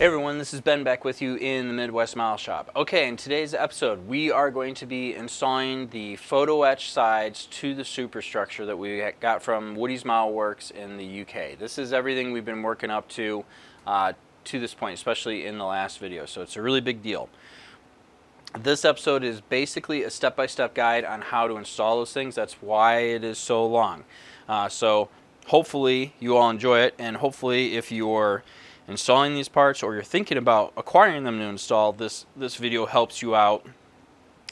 Hey everyone, this is Ben back with you in the Midwest Mile Shop. Okay, in today's episode, we are going to be installing the photo etch sides to the superstructure that we got from Woody's Mile Works in the UK. This is everything we've been working up to this point, especially in the last video, so it's a really big deal. This episode is basically a step-by-step guide on how to install those things. That's why it is so long. So hopefully you all enjoy it, and hopefully if you're installing these parts or you're thinking about acquiring them to install, this video helps you out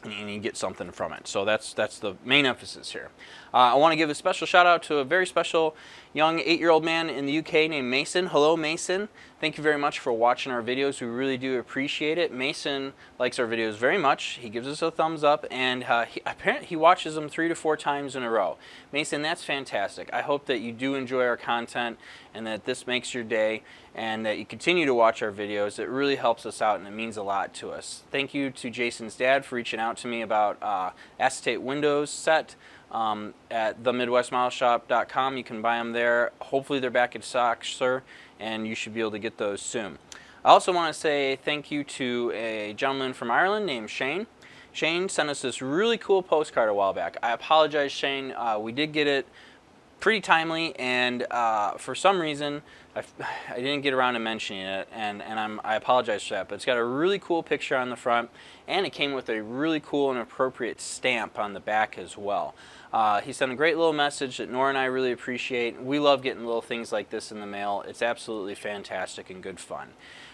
and you get something from it. So that's the main emphasis here. I want to give a special shout out to a very special young 8-year-old man in the UK named Mason. Hello Mason. Thank you very much for watching our videos. We really do appreciate it. Mason likes our videos very much. He gives us a thumbs up, and apparently he watches them 3 to 4 times in a row. Mason, that's fantastic. I hope that you do enjoy our content and that this makes your day and that you continue to watch our videos. It really helps us out and it means a lot to us. Thank you to Jason's dad for reaching out to me about acetate windows set at themidwestmileshop.com. You can buy them there. Hopefully they're back in stock, sir, and you should be able to get those soon. I also want to say thank you to a gentleman from Ireland named Shane. Shane sent us this really cool postcard a while back. I apologize, Shane. We did get it pretty timely, and for some reason I didn't get around to mentioning it, and I apologize for that, but it's got a really cool picture on the front, and it came with a really cool and appropriate stamp on the back as well. He sent a great little message that Nora and I really appreciate. We love getting little things like this in the mail. It's absolutely fantastic and good fun.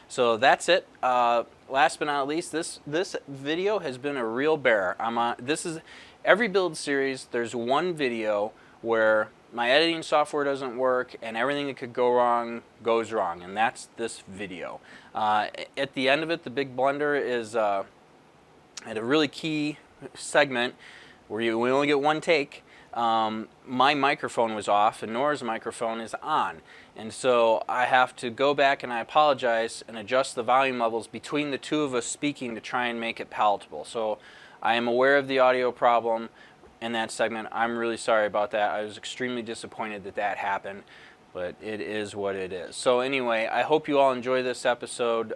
So that's it. Last but not least, this video has been a real bear. This is every build series. There's one video where my editing software doesn't work and everything that could go wrong goes wrong, and that's this video. At the end of it, the big blunder is at a really key segment where we only get one take. My microphone was off and Nora's microphone is on, and so I have to go back and I apologize and adjust the volume levels between the two of us speaking to try and make it palatable. So I am aware of the audio problem in that segment. I'm really sorry about that. I was extremely disappointed that that happened, but it is what it is. So anyway, I hope you all enjoy this episode.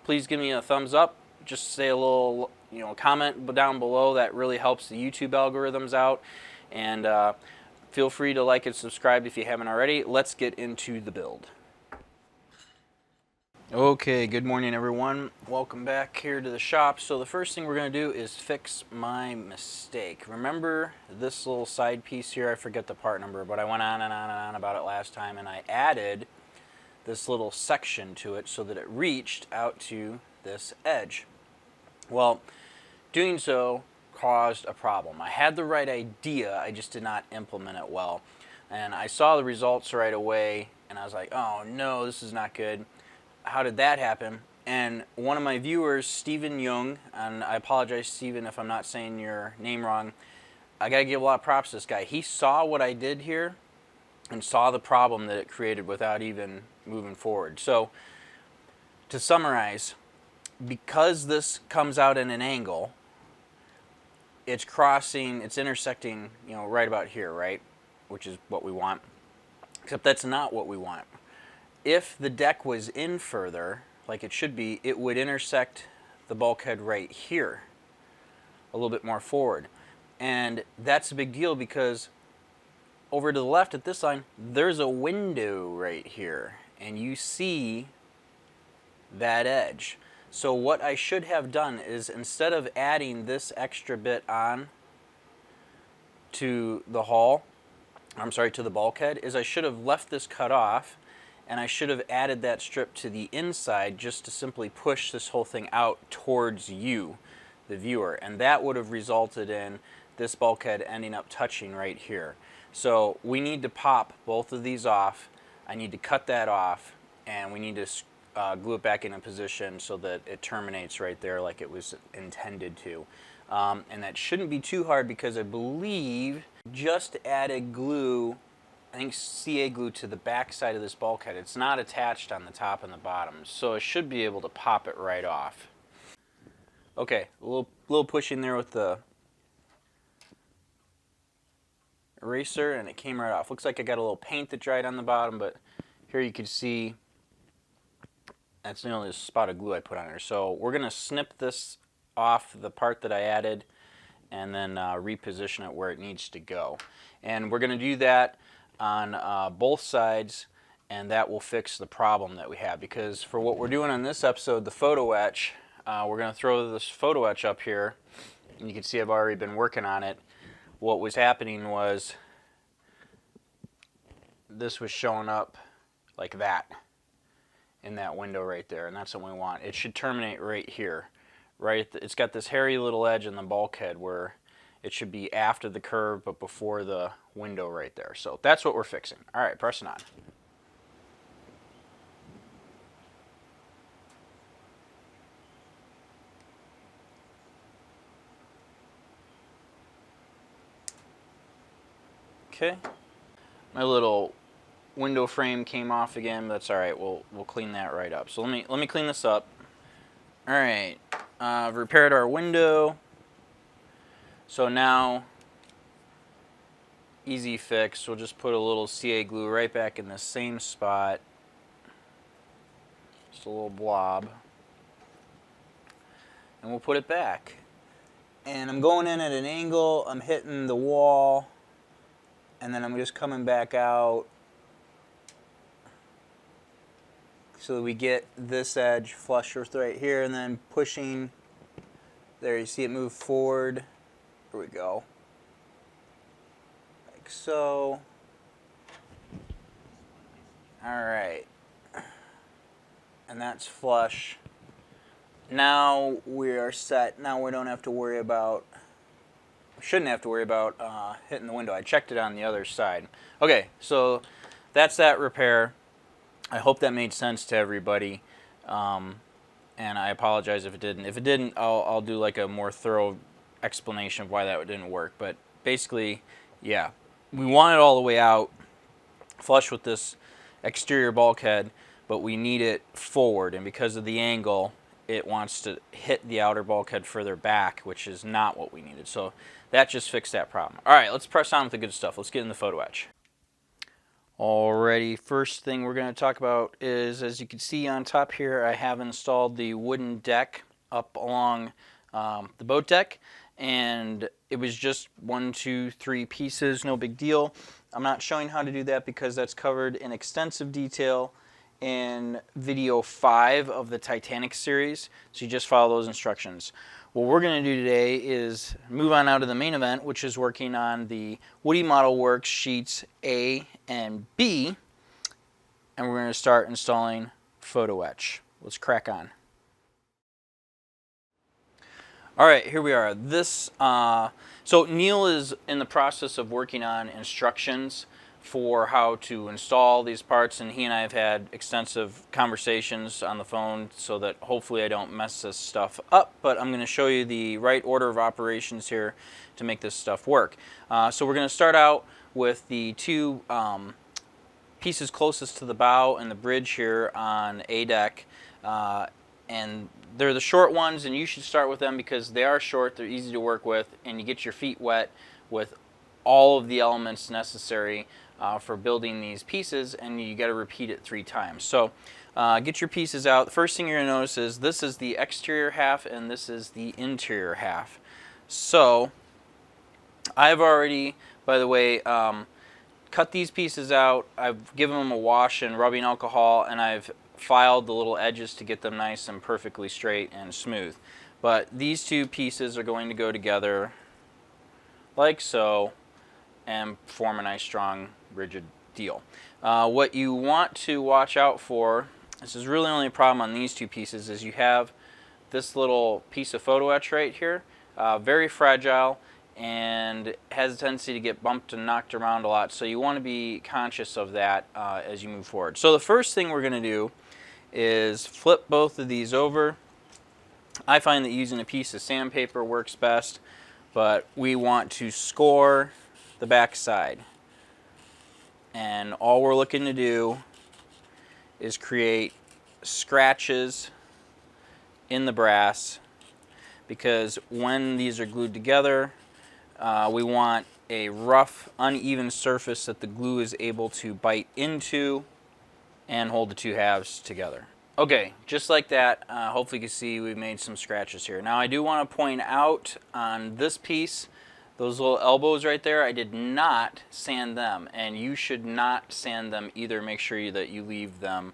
Please give me a thumbs up. Just say a little, comment down below. That really helps the YouTube algorithms out. And feel free to like and subscribe if you haven't already. Let's get into the build. Okay, good morning everyone. Welcome back here to the shop. So the first thing we're going to do is fix my mistake. Remember this little side piece here? I forget the part number, but I went on and on and on about it last time, and I added this little section to it so that it reached out to this edge. Well, doing so caused a problem. I had the right idea, I just did not implement it well. And I saw the results right away, and I was like, oh no, this is not good. How did that happen? And one of my viewers, Stephen Young, and I apologize, Stephen, if I'm not saying your name wrong, I gotta give a lot of props to this guy. He saw what I did here and saw the problem that it created without even moving forward. So, to summarize, because this comes out in an angle, it's intersecting, right about here, right? Which is what we want. Except that's not what we want. If the deck was in further, like it should be, it would intersect the bulkhead right here, a little bit more forward. And that's a big deal because over to the left at this line, there's a window right here, and you see that edge. So what I should have done is, instead of adding this extra bit on to the to the bulkhead, is I should have left this cut off, and I should have added that strip to the inside just to simply push this whole thing out towards you, the viewer. And that would have resulted in this bulkhead ending up touching right here. So we need to pop both of these off. I need to cut that off, and we need to glue it back in position so that it terminates right there like it was intended to. And that shouldn't be too hard because I believe just added glue, I think CA glue, to the back side of this bulkhead. It's not attached on the top and the bottom, so I should be able to pop it right off. Okay, a little pushing there with the eraser, and it came right off. Looks like I got a little paint that dried on the bottom, but here you can see That's the only spot of glue I put on there. So we're going to snip this off the part that I added and then reposition it where it needs to go. And we're going to do that on both sides, and that will fix the problem that we have. Because for what we're doing on this episode, the photo etch, we're going to throw this photo etch up here, and you can see I've already been working on it. What was happening was this was showing up like that in that window right there, and that's what we want. It should terminate right here. It's got this hairy little edge in the bulkhead where it should be after the curve but before the window right there. So that's what we're fixing. All right, pressing on. Okay, my little window frame came off again, but that's all right. We'll clean that right up. So let me clean this up. All right, I've repaired our window. So now, easy fix. We'll just put a little CA glue right back in the same spot. Just a little blob, and we'll put it back. And I'm going in at an angle. I'm hitting the wall, and then I'm just coming back out so that we get this edge flush with right here, and then pushing. There, you see it move forward. Here we go. Like so. All right. And that's flush. Now we are set. Now we don't have to worry about, shouldn't have to worry about hitting the window. I checked it on the other side. Okay, so that's that repair. I hope that made sense to everybody, and I apologize if it didn't. If it didn't, I'll do like a more thorough explanation of why that didn't work. But basically, yeah, we want it all the way out, flush with this exterior bulkhead, but we need it forward, and because of the angle, it wants to hit the outer bulkhead further back, which is not what we needed. So that just fixed that problem. All right, let's press on with the good stuff. Let's get in the photo etch. Alrighty, first thing we're going to talk about is, as you can see on top here, I have installed the wooden deck up along the boat deck, and it was just 1, 2, 3 pieces, no big deal. I'm not showing how to do that because that's covered in extensive detail in video 5 of the Titanic series, so you just follow those instructions. What we're going to do today is move on out of the main event, which is working on the Woody Model Works sheets A and B, and we're going to start installing photo etch. Let's crack on. All right, here we are. So Neil is in the process of working on instructions for how to install these parts, and he and I have had extensive conversations on the phone so that hopefully I don't mess this stuff up, but I'm going to show you the right order of operations here to make this stuff work. So we're going to start out with the two pieces closest to the bow and the bridge here on A deck, and they're the short ones, and you should start with them because they are short, they're easy to work with, and you get your feet wet with all of the elements necessary for building these pieces, and you got to repeat it 3 times. So get your pieces out. The first thing you're going to notice is this is the exterior half and this is the interior half. So I've already, by the way, cut these pieces out. I've given them a wash in rubbing alcohol, and I've filed the little edges to get them nice and perfectly straight and smooth. But these two pieces are going to go together like so and form a nice, strong, rigid deal. What you want to watch out for, this is really only a problem on these two pieces, is you have this little piece of photo etch right here, very fragile and has a tendency to get bumped and knocked around a lot, so you want to be conscious of that as you move forward. So the first thing we're going to do is flip both of these over. I find that using a piece of sandpaper works best, but we want to score the back side. And all we're looking to do is create scratches in the brass, because when these are glued together, we want a rough, uneven surface that the glue is able to bite into and hold the two halves together. Okay, just like that, hopefully you can see we've made some scratches here. Now I do want to point out on this piece, those little elbows right there, I did not sand them, and you should not sand them either. Make sure that you leave them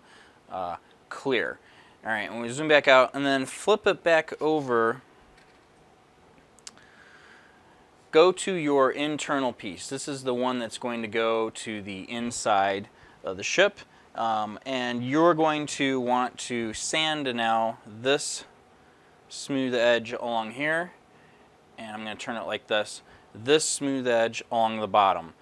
clear. All right, and we zoom back out and then flip it back over. Go to your internal piece. This is the one that's going to go to the inside of the ship. And you're going to want to sand now this smooth edge along here, and I'm going to turn it like this smooth edge along the bottom.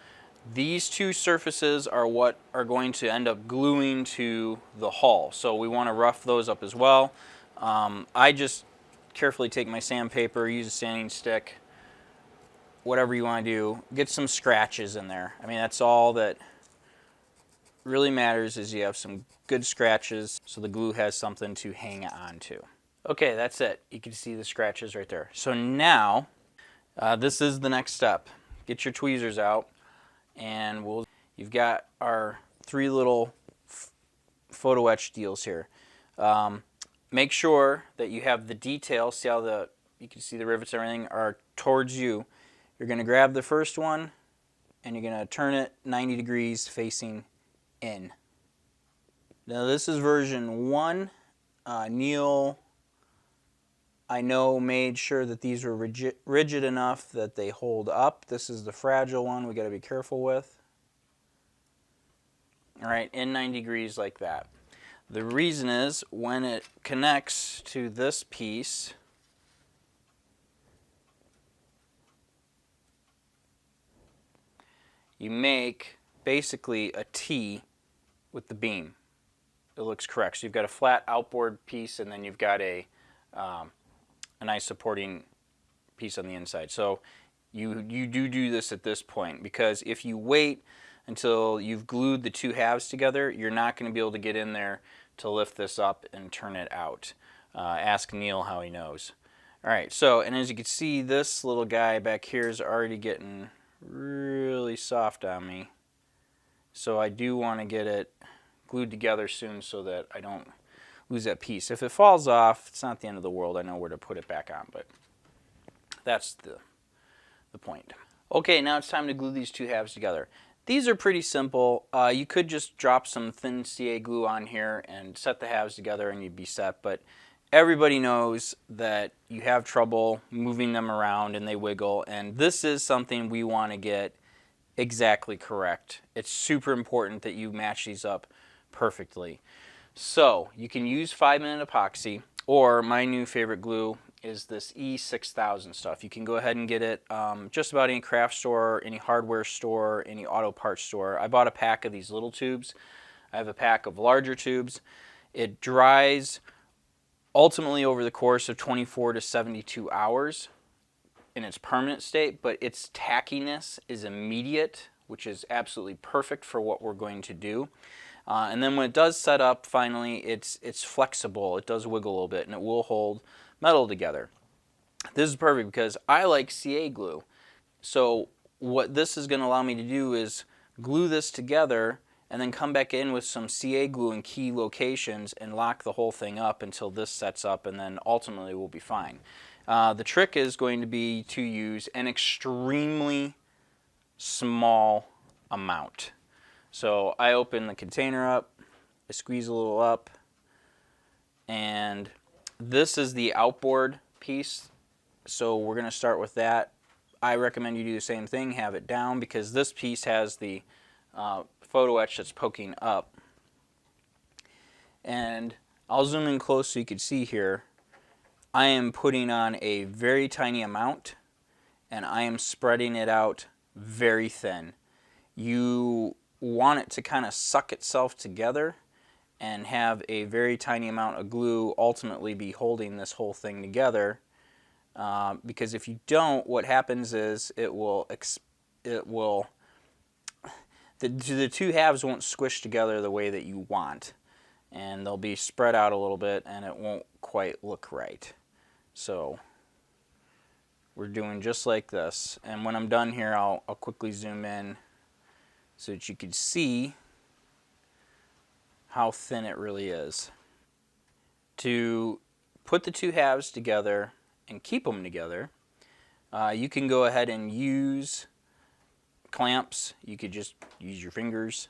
These two surfaces are what are going to end up gluing to the hull, so we want to rough those up as well. I just carefully take my sandpaper, use a sanding stick, whatever you want to do, get some scratches in there. I mean, that's all that really matters, is you have some good scratches so the glue has something to hang on to. Okay, that's it. You can see the scratches right there. So now, this is the next step. Get your tweezers out, and you've got our three little photo etch deals here. Make sure that you have the detail. See how you can see the rivets and everything are towards you. You're going to grab the first one, and you're going to turn it 90 degrees facing in. Now this is version 1. Neil, I know, made sure that these were rigid enough that they hold up. This is the fragile one we got to be careful with. All right, in 90 degrees like that. The reason is when it connects to this piece, you make basically a T with the beam. It looks correct. So you've got a flat outboard piece, and then you've got a nice supporting piece on the inside. So you do this at this point, because if you wait until you've glued the two halves together, you're not going to be able to get in there to lift this up and turn it out. Ask Neil how he knows. All right, so, and as you can see, this little guy back here is already getting really soft on me. So I do want to get it glued together soon so that I don't lose that piece. If it falls off, it's not the end of the world. I know where to put it back on, but that's the point. Okay, now it's time to glue these two halves together. These are pretty simple. You could just drop some thin CA glue on here and set the halves together and you'd be set, but everybody knows that you have trouble moving them around and they wiggle, and this is something we want to get exactly correct. It's super important that you match these up perfectly. So you can use 5-minute epoxy, or my new favorite glue is this E6000 stuff. You can go ahead and get it just about any craft store, any hardware store, any auto parts store. I bought a pack of these little tubes. I have a pack of larger tubes. It dries ultimately over the course of 24 to 72 hours in its permanent state, but its tackiness is immediate, which is absolutely perfect for what we're going to do. And then when it does set up, finally, it's flexible. It does wiggle a little bit, and it will hold metal together. This is perfect because I like CA glue. So what this is going to allow me to do is glue this together and then come back in with some CA glue in key locations and lock the whole thing up until this sets up, and then ultimately we'll be fine. The trick is going to be to use an extremely small amount. So I open the container up, I squeeze a little up, and this is the outboard piece, so we're going to start with that. I recommend you do the same thing, have it down, because this piece has the photo etch that's poking up. And I'll zoom in close so you can see here. I am putting on a very tiny amount, and I am spreading it out very thin. You want it to kind of suck itself together and have a very tiny amount of glue ultimately be holding this whole thing together, because if you don't, what happens is the two halves won't squish together the way that you want, and they'll be spread out a little bit and it won't quite look right. So we're doing just like this, and when I'm done here I'll quickly zoom in so that you can see how thin it really is. To put the two halves together and keep them together, you can go ahead and use clamps. You could just use your fingers,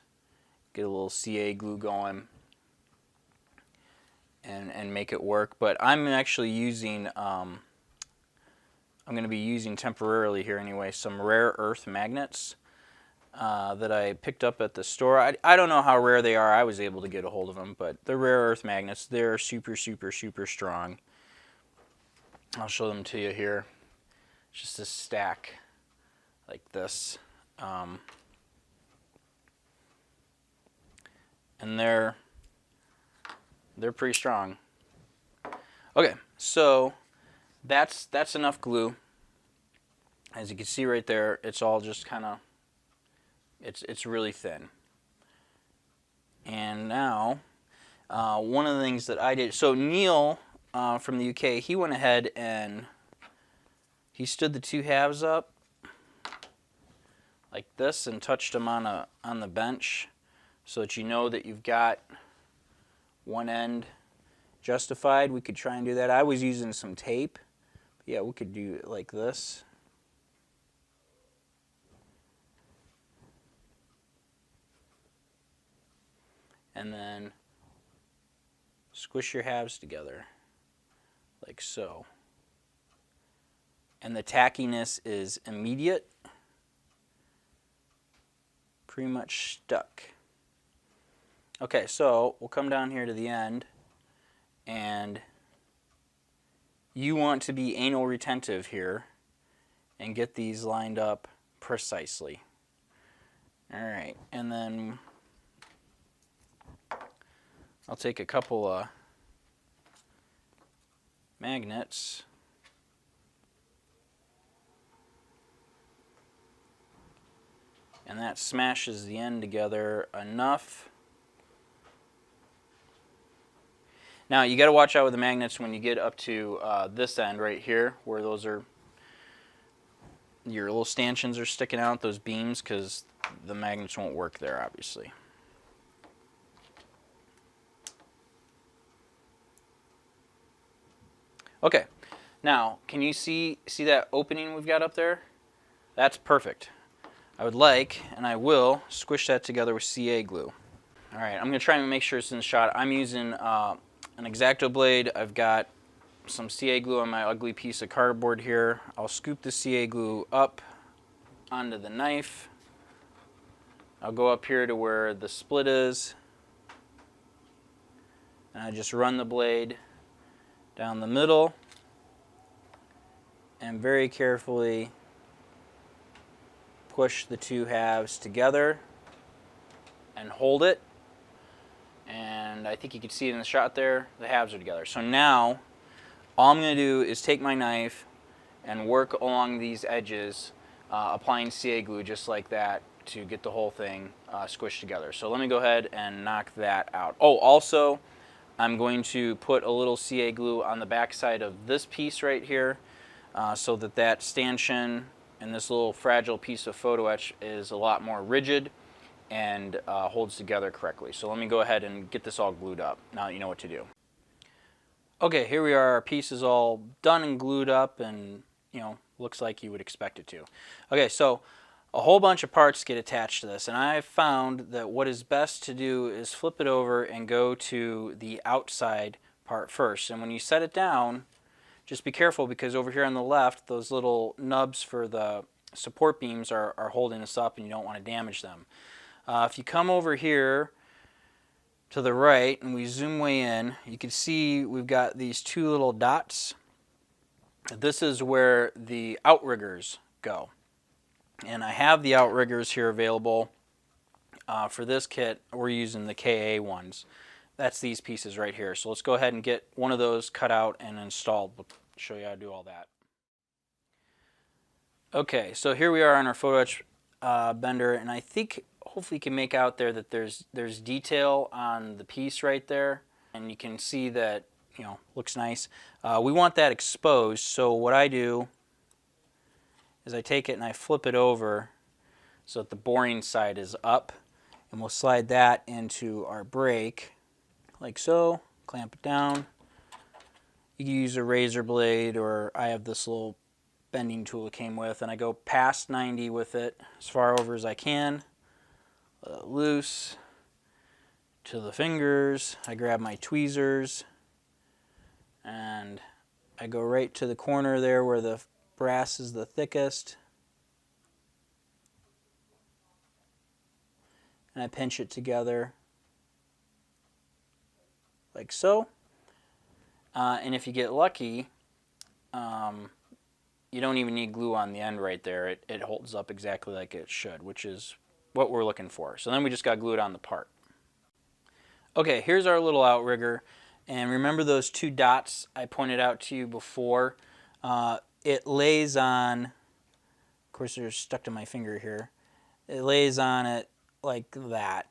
get a little CA glue going, and make it work. But I'm actually using, I'm going to be using temporarily here anyway, some rare earth magnets that I picked up at the store. I don't know how rare they are. I was able to get a hold of them, but they're rare earth magnets. They're super, super, super strong. I'll show them to you here. Just a stack like this. And they're pretty strong. Okay, so that's enough glue. As you can see right there, it's all just kind of, it's really thin. And now, one of the things that I did, so Neil from the UK, he went ahead and he stood the two halves up like this and touched them on the bench, so that you know that you've got one end justified. We could try and do that. I was using some tape. Yeah, we could do it like this. And then squish your halves together like so. And the tackiness is immediate. Pretty much stuck. Okay, so we'll come down here to the end, and you want to be anal retentive here and get these lined up precisely. All right, and then I'll take a couple of magnets. And that smashes the end together enough. Now you got to watch out with the magnets when you get up to this end right here, where those are, your little stanchions are sticking out, those beams, because the magnets won't work there, obviously. Okay, now can you see that opening we've got up there? That's perfect. I would like, and I will, squish that together with CA glue. All right, I'm going to try and make sure it's in the shot. I'm using an X-Acto blade. I've got some CA glue on my ugly piece of cardboard here. I'll scoop the CA glue up onto the knife. I'll go up here to where the split is, and I just run the blade down the middle and very carefully push the two halves together and hold it. And I think you can see it in the shot there, the halves are together. So now all I'm going to do is take my knife and work along these edges, applying CA glue just like that to get the whole thing squished together. So let me go ahead and knock that out. Oh, also I'm going to put a little CA glue on the back side of this piece right here, so that stanchion and this little fragile piece of photo etch is a lot more rigid and holds together correctly. So let me go ahead and get this all glued up. Now you know what to do. Okay, here we are. Our piece is all done and glued up, and looks like you would expect it to. Okay, so a whole bunch of parts get attached to this, and I've found that what is best to do is flip it over and go to the outside part first. And when you set it down, just be careful, because over here on the left, those little nubs for the support beams are holding this up, and you don't want to damage them. If you come over here to the right and we zoom way in, you can see we've got these two little dots. This is where the Outriggers go. And I have the Outriggers here available. For this kit, we're using the KA ones. That's these pieces right here. So let's go ahead and get one of those cut out and installed. We'll show you how to do all that. Okay, so here we are on our photo etch bender, and I think hopefully you can make out there that there's detail on the piece right there, and you can see that looks nice. We want that exposed, so what I do is I take it and I flip it over so that the boring side is up, and we'll slide that into our brake like so, clamp it down, You can use a razor blade, or I have this little bending tool it came with, and I go past 90 with it as far over as I can. Let it loose to the fingers. I grab my tweezers and I go right to the corner there where the brass is the thickest, and I pinch it together like so. And if you get lucky, you don't even need glue on the end right there. It holds up exactly like it should, which is what we're looking for. So then we just got to glue it on the part. Okay, here's our little outrigger. And remember those two dots I pointed out to you before? It lays on, of course they're stuck to my finger here, it lays on it like that,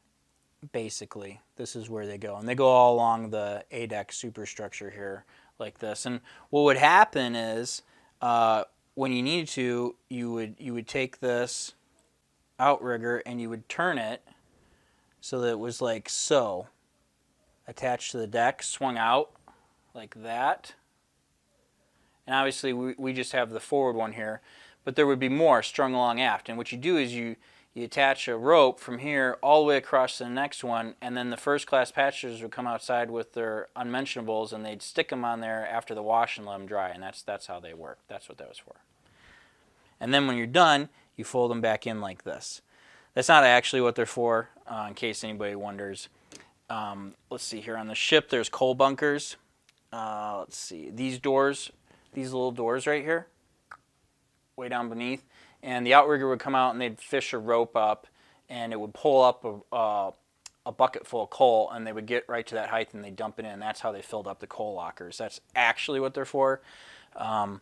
basically. This is where they go. And they go all along the A-deck superstructure here, like this. And what would happen is, when you needed to, you would take this outrigger and you would turn it so that it was like so, attached to the deck, swung out like that. And obviously we just have the forward one here, but there would be more strung along aft. And what you do is you attach a rope from here all the way across to the next one, and then the first class passengers would come outside with their unmentionables and they'd stick them on there after the wash and let them dry. And that's how they work. That's what that was for. And then when you're done, you fold them back in like this. That's not actually what they're for, in case anybody wonders. Let's see here on the ship, there's coal bunkers. Let's see, these doors, these little doors right here, way down beneath, and the outrigger would come out and they'd fish a rope up and it would pull up a bucket full of coal, and they would get right to that height and they'd dump it in. That's how they filled up the coal lockers. That's actually what they're for. And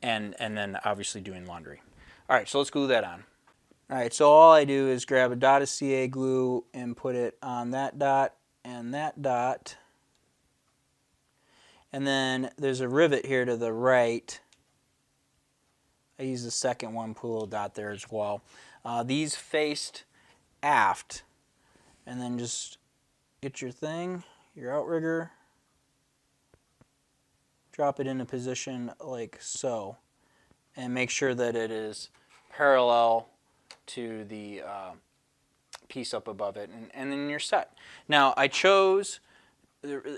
then obviously doing laundry. All right, so let's glue that on. All right, so all I do is grab a dot of CA glue and put it on that dot and that dot. And then there's a rivet here to the right. I use the second one, put a little dot there as well. These faced aft. And then just get your thing, your outrigger, drop it into position like so. And make sure that it is parallel to the piece up above it, and then you're set. Now I chose,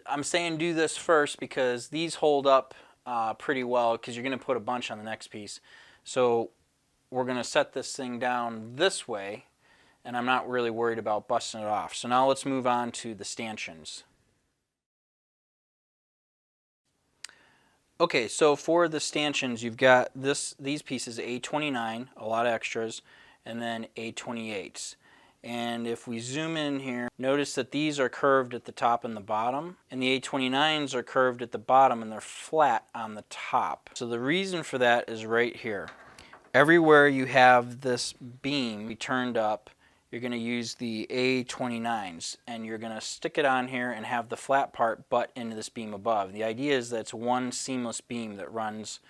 I'm saying do this first because these hold up pretty well, because you're going to put a bunch on the next piece. So we're going to set this thing down this way, and I'm not really worried about busting it off. So now let's move on to the stanchions. Okay, so for the stanchions, you've got these pieces, A29, a lot of extras, and then A28s. And if we zoom in here, notice that these are curved at the top and the bottom, and the A29s are curved at the bottom and they're flat on the top. So the reason for that is right here. Everywhere you have this beam turned up, you're going to use the A29s, and you're going to stick it on here and have the flat part butt into this beam above. The idea is that it's one seamless beam that runs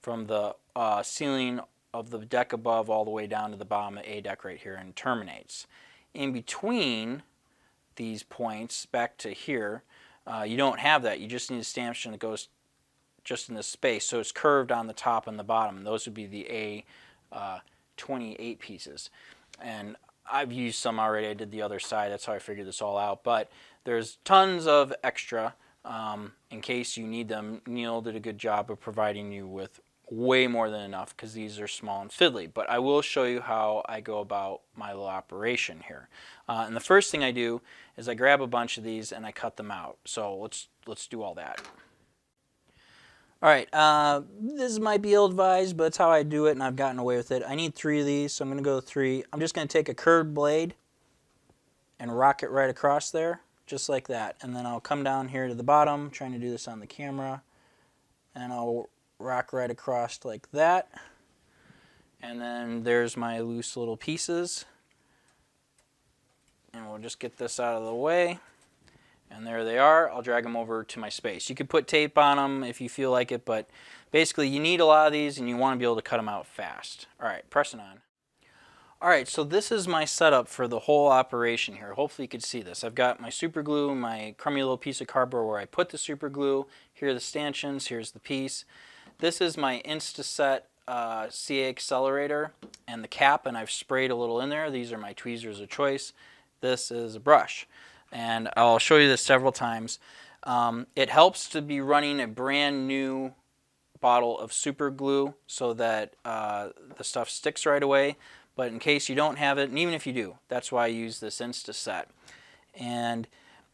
from the ceiling of the deck above all the way down to the bottom of A deck right here and terminates. In between these points, back to here, you don't have that. You just need a stanchion that goes just in this space. So it's curved on the top and the bottom. Those would be the A28 pieces. And I've used some already. I did the other side. That's how I figured this all out. But there's tons of extra in case you need them. Neil did a good job of providing you with way more than enough, because these are small and fiddly. But I will show you how I go about my little operation here. And the first thing I do is I grab a bunch of these and I cut them out. So let's do all that. All right, this might be ill-advised, but it's how I do it, and I've gotten away with it. I need 3 of these, so I'm going to go with 3. I'm just going to take a curved blade and rock it right across there, just like that. And then I'll come down here to the bottom, trying to do this on the camera, and I'll rock right across like that. And then there's my loose little pieces. And we'll just get this out of the way. And there they are. I'll drag them over to my space. You could put tape on them if you feel like it, but basically you need a lot of these and you want to be able to cut them out fast. All right, pressing on. Alright, so this is my setup for the whole operation here. Hopefully you can see this. I've got my super glue, my crummy little piece of cardboard where I put the super glue. Here are the stanchions, here's the piece. This is my Instaset CA accelerator and the cap, and I've sprayed a little in there. These are my tweezers of choice. This is a brush, and I'll show you this several times. It helps to be running a brand new bottle of super glue so that the stuff sticks right away. But in case you don't have it, and even if you do, that's why I use this Instaset. And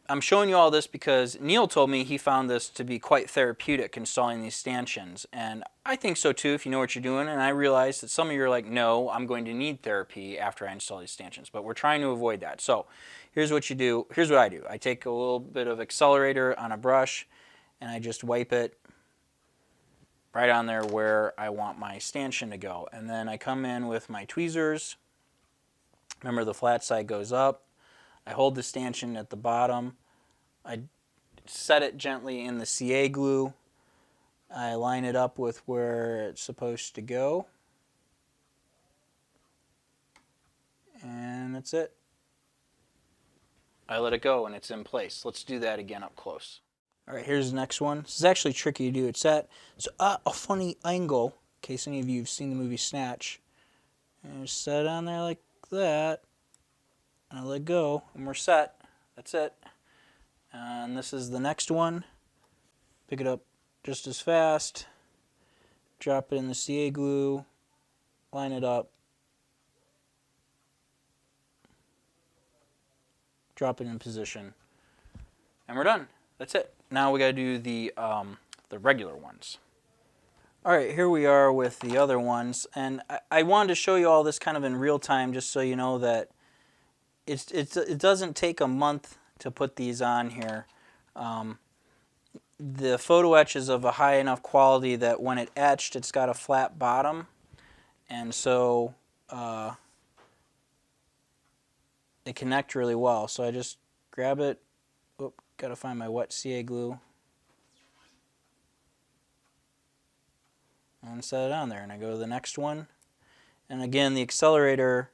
I'm showing you all this because Neil told me he found this to be quite therapeutic installing these stanchions. And I think so too if you know what you're doing. And I realize that some of you are like, no, I'm going to need therapy after I install these stanchions. But we're trying to avoid that. So here's what you do. Here's what I do. I take a little bit of accelerator on a brush and I just wipe it right on there where I want my stanchion to go. And then I come in with my tweezers. Remember, the flat side goes up. I hold the stanchion at the bottom. I set it gently in the CA glue. I line it up with where it's supposed to go. And that's it. I let it go and it's in place. Let's do that again up close. All right, here's the next one. This is actually tricky to do. It's at a funny angle, in case any of you have seen the movie Snatch. And just set it on there like that. And I let go, and we're set. That's it. And this is the next one. Pick it up just as fast. Drop it in the CA glue. Line it up. Drop it in position. And we're done. That's it. Now we got to do the regular ones. All right, here we are with the other ones, and I wanted to show you all this kind of in real time, just so you know that it doesn't take a month to put these on here. The photo etch is of a high enough quality that when it etched, it's got a flat bottom, and so they connect really well. So I just grab it. Got to find my wet CA glue and set it on there, and I go to the next one. And again, the accelerator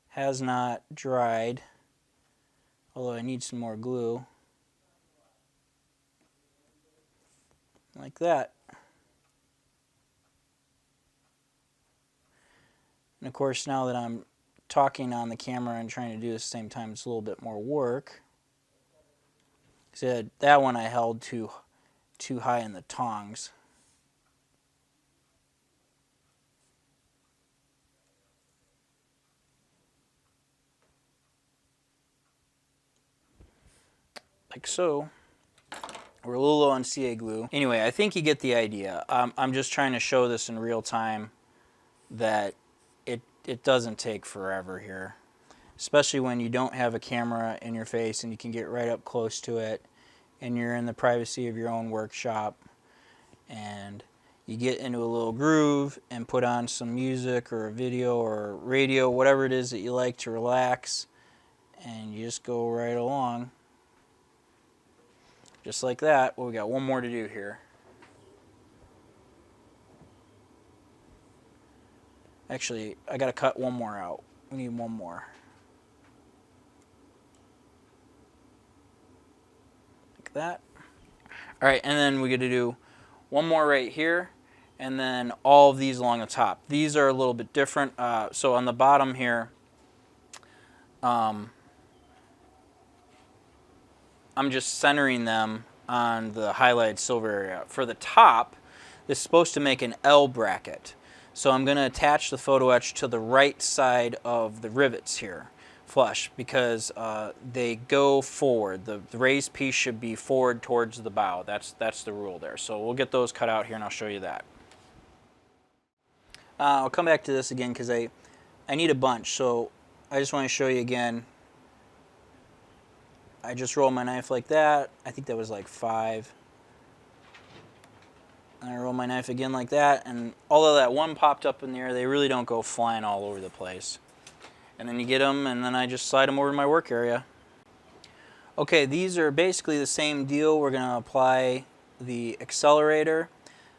has not dried, although I need some more glue, like that. And of course, now that I'm talking on the camera and trying to do it at the same time, it's a little bit more work. So that one I held too high in the tongs. Like so. We're a little low on CA glue. Anyway, I think you get the idea. I'm just trying to show this in real time that it doesn't take forever here. Especially when you don't have a camera in your face and you can get right up close to it and you're in the privacy of your own workshop and you get into a little groove and put on some music or a video or radio, whatever it is that you like to relax, and you just go right along. Just like that. Well, we got one more to do here. Actually, I got to cut one more out. We need one more. Like that. All right, and then we got to do one more right here, and then all of these along the top. These are a little bit different. So on the bottom here, I'm just centering them on the highlighted silver area. For the top, this is supposed to make an L bracket. So I'm going to attach the photo etch to the right side of the rivets here, flush, because they go forward. The raised piece should be forward towards the bow. That's the rule there. So we'll get those cut out here and I'll show you that. I'll come back to this again because I need a bunch. So I just want to show you again. I just roll my knife like that. I think that was like 5. And I roll my knife again like that, and although that one popped up in the air, they really don't go flying all over the place. And then you get them, and then I just slide them over to my work area. Okay, these are basically the same deal. We're going to apply the accelerator.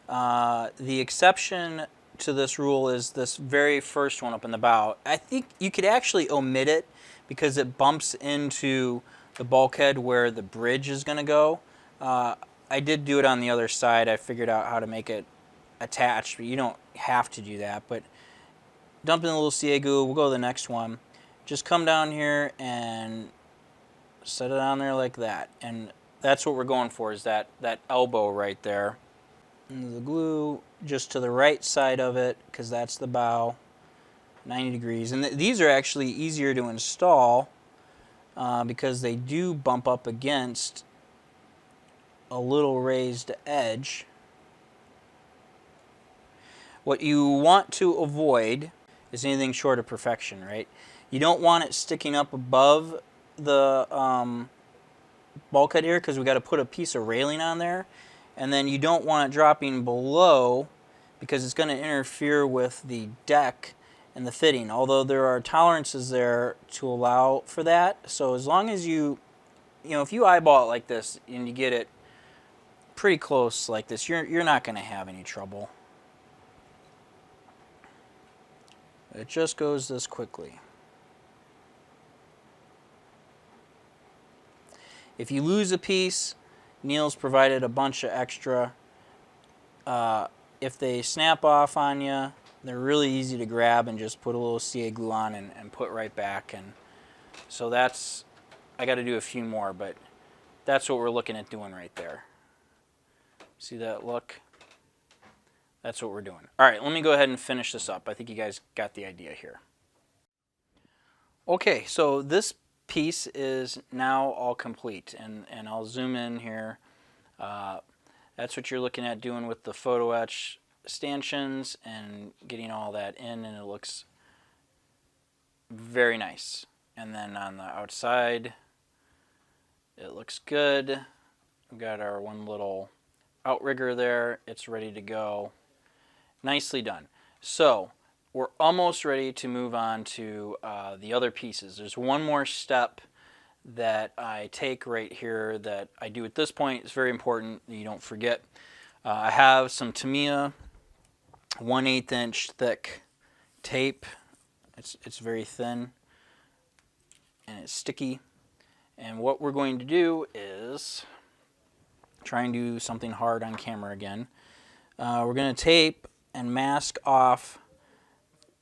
The exception to this rule is this very first one up in the bow. I think you could actually omit it because it bumps into the bulkhead where the bridge is going to go. I did do it on the other side. I figured out how to make it attached, but you don't have to do that. But dump in a little CA glue. We'll go to the next one. Just come down here and set it on there like that. And that's what we're going for, is that elbow right there. And the glue just to the right side of it, because that's the bow, 90 degrees. And these are actually easier to install because they do bump up against a little raised edge. What you want to avoid is anything short of perfection, right? You don't want it sticking up above the bulkhead here, because we got to put a piece of railing on there. And then you don't want it dropping below, because it's going to interfere with the deck and the fitting, although there are tolerances there to allow for that. So as long as you know, if you eyeball it like this and you get it pretty close like this, you're not going to have any trouble. It just goes this quickly. If you lose a piece, Neil's provided a bunch of extra. If they snap off on you, they're really easy to grab and just put a little CA glue on and put right back. And so that's, I got to do a few more, but that's what we're looking at doing right there. See that look? That's what we're doing. All right, let me go ahead and finish this up. I think you guys got the idea here. Okay, so this piece is now all complete, and I'll zoom in here. That's what you're looking at doing with the photo etch stanchions and getting all that in, and it looks very nice. And then on the outside, it looks good. We've got our one little outrigger there. It's ready to go. Nicely done. So we're almost ready to move on to the other pieces. There's one more step that I take right here that I do at this point. It's very important that you don't forget. I have some Tamiya 1/8 inch thick tape. It's very thin and it's sticky. And what we're going to do is try and do something hard on camera again. We're going to tape and mask off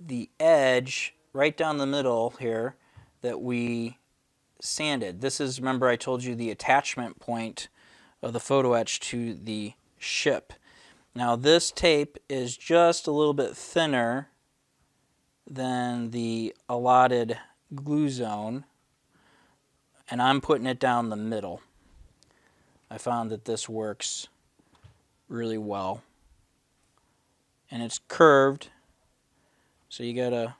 the edge right down the middle here that we sanded. This is, remember I told you, the attachment point of the photo etch to the ship. Now this tape is just a little bit thinner than the allotted glue zone, and I'm putting it down the middle. I found that this works really well. And it's curved, so you gotta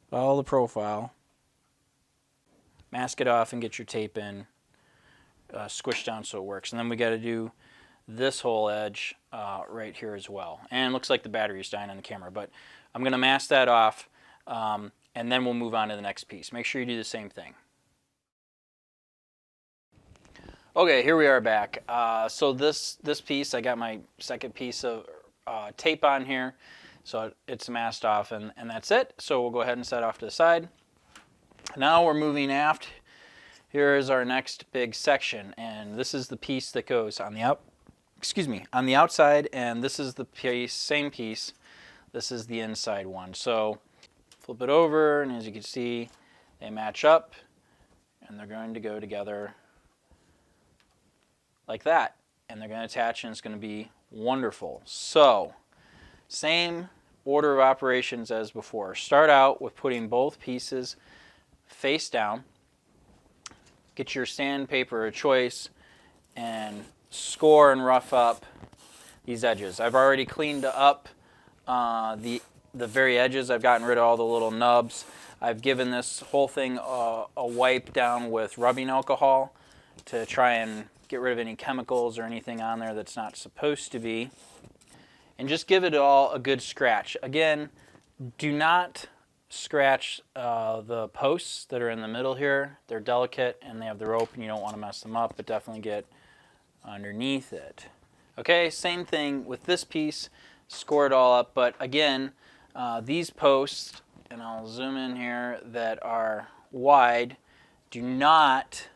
follow the profile, mask it off and get your tape in, squish down so it works. And then we gotta do this whole edge right here as well. And it looks like the battery's dying on the camera, but I'm gonna mask that off, and then we'll move on to the next piece. Make sure you do the same thing. Okay, here we are back. So this piece, I got my second piece of tape on here, so it's masked off, and that's it. So we'll go ahead and set off to the side. Now we're moving aft. Here is our next big section, and this is the piece that goes on the on the outside, and this is the piece, same piece. This is the inside one. So flip it over, and as you can see, they match up, and they're going to go together like that, and they're going to attach, and it's going to be wonderful. So same order of operations as before. Start out with putting both pieces face down. Get your sandpaper of choice and score and rough up these edges. I've already cleaned up the very edges. I've gotten rid of all the little nubs. I've given this whole thing a wipe down with rubbing alcohol to try and get rid of any chemicals or anything on there that's not supposed to be. And just give it all a good scratch. Again, do not scratch the posts that are in the middle here. They're delicate and they have the rope and you don't want to mess them up, but definitely get underneath it. Okay, same thing with this piece. score it all up. But again, these posts, and I'll zoom in here, that are wide, do not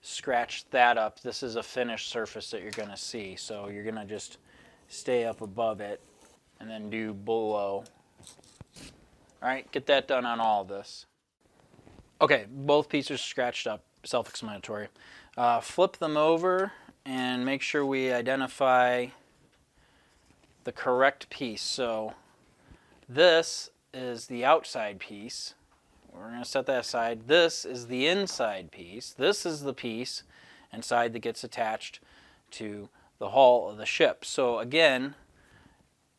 scratch that up. This is a finished surface that you're going to see. So you're going to just stay up above it and then do below. All right, get that done on all of this. Okay, both pieces scratched up, self-explanatory. Flip them over and make sure we identify the correct piece. So this is the outside piece. We're going to set that aside. This is the inside piece. This is the piece inside that gets attached to the hull of the ship. So again,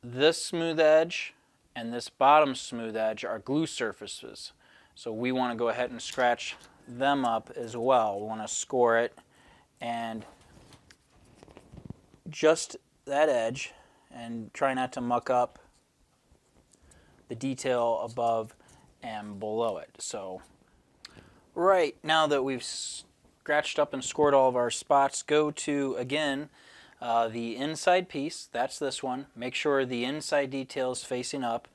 this smooth edge and this bottom smooth edge are glue surfaces. So we want to go ahead and scratch them up as well. We want to score it, and just that edge, and try not to muck up the detail above and below it. So right now that we've scratched up and scored all of our spots, go to, again, the inside piece. That's this one. Make sure the inside detail is facing up,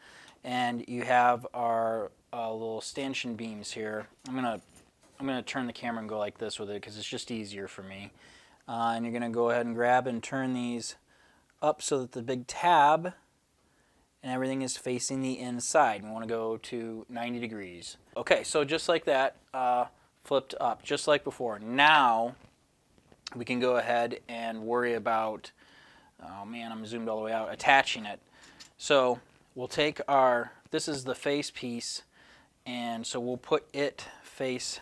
and you have our little stanchion beams here. I'm gonna turn the camera and go like this with it because it's just easier for me. And you're gonna go ahead and grab and turn these up so that the big tab and everything is facing the inside. We want to go to 90 degrees. Okay, so just like that, flipped up, just like before. Now we can go ahead and worry about, oh man, I'm zoomed all the way out, attaching it. So we'll take our, this is the face piece, and so we'll put it face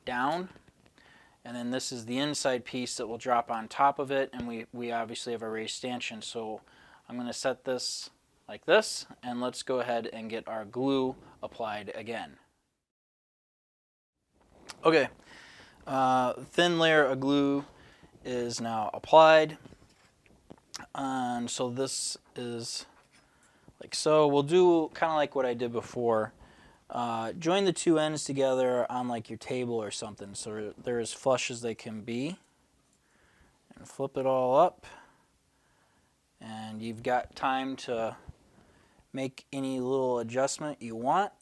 down, and then this is the inside piece that will drop on top of it, and we obviously have a raised stanchion. So I'm going to set this like this, and let's go ahead and get our glue applied again. Okay, thin layer of glue is now applied, and so this is like so. We'll do kind of like what I did before. Join the two ends together on like your table or something so they're as flush as they can be, and flip it all up, and you've got time to make any little adjustment you want.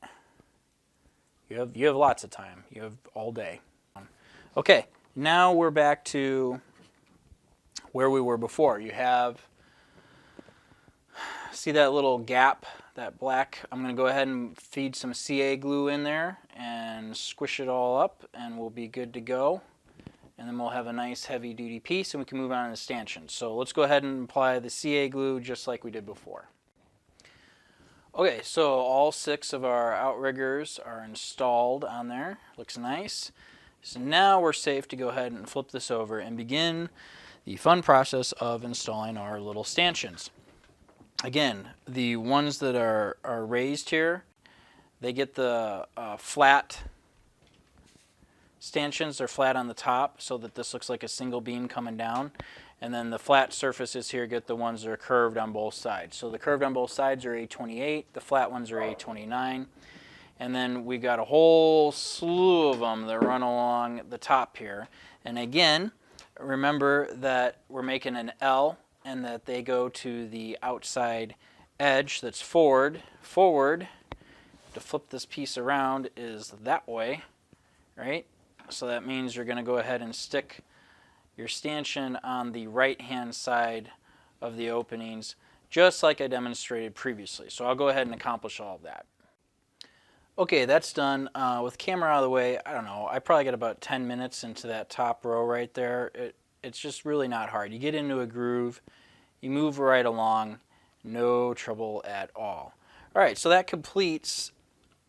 You have lots of time. You have all day. Okay, now we're back to where we were before. You have, see that little gap, that black? I'm going to go ahead and feed some CA glue in there and squish it all up, and we'll be good to go. And then we'll have a nice heavy duty piece, and we can move on to the stanchion. So let's go ahead and apply the CA glue just like we did before. Okay, so all 6 of our outriggers are installed on there. Looks nice. So now we're safe to go ahead and flip this over and begin the fun process of installing our little stanchions. Again, the ones that are raised here, they get the flat stanchions. They're flat on the top so that this looks like a single beam coming down. And then the flat surfaces here get the ones that are curved on both sides. So the curved on both sides are A28, the flat ones are A29. And then we got a whole slew of them that run along the top here. And again, remember that we're making an L and that they go to the outside edge that's forward. Forward, to flip this piece around, is that way, right? So that means you're going to go ahead and stick your stanchion on the right-hand side of the openings, just like I demonstrated previously. So I'll go ahead and accomplish all of that. Okay, that's done. With camera out of the way, I don't know, I probably got about 10 minutes into that top row right there. It's just really not hard. You get into a groove, you move right along, no trouble at all. All right, so that completes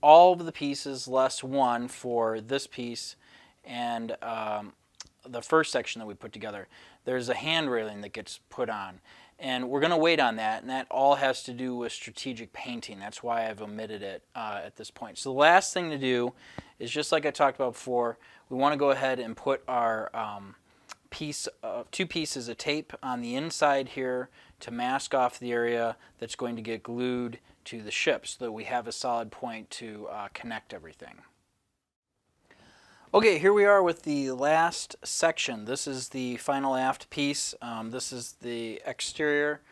all of the pieces less one for this piece and the first section that we put together. There's a hand railing that gets put on, and we're going to wait on that, and that all has to do with strategic painting. That's why I've omitted it at this point. So the last thing to do is, just like I talked about before, we want to go ahead and put our two pieces of tape on the inside here to mask off the area that's going to get glued to the ship so that we have a solid point to connect everything. Okay, here we are with the last section. This is the final aft piece. This is the exterior,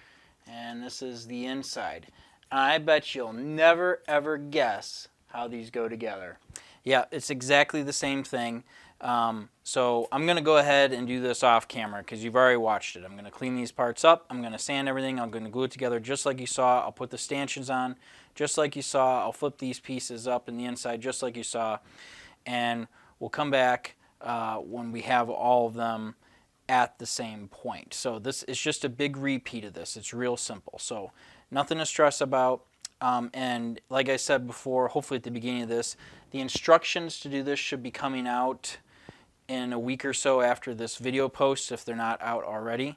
and this is the inside. I bet you'll never ever guess how these go together. Yeah, it's exactly the same thing. So I'm going to go ahead and do this off camera because you've already watched it. I'm going to clean these parts up. I'm going to sand everything. I'm going to glue it together just like you saw. I'll put the stanchions on just like you saw. I'll flip these pieces up in the inside just like you saw. And we'll come back when we have all of them at the same point. So this is just a big repeat of this. It's real simple. So nothing to stress about. And like I said before, hopefully at the beginning of this, the instructions to do this should be coming out in a week or so after this video post if they're not out already.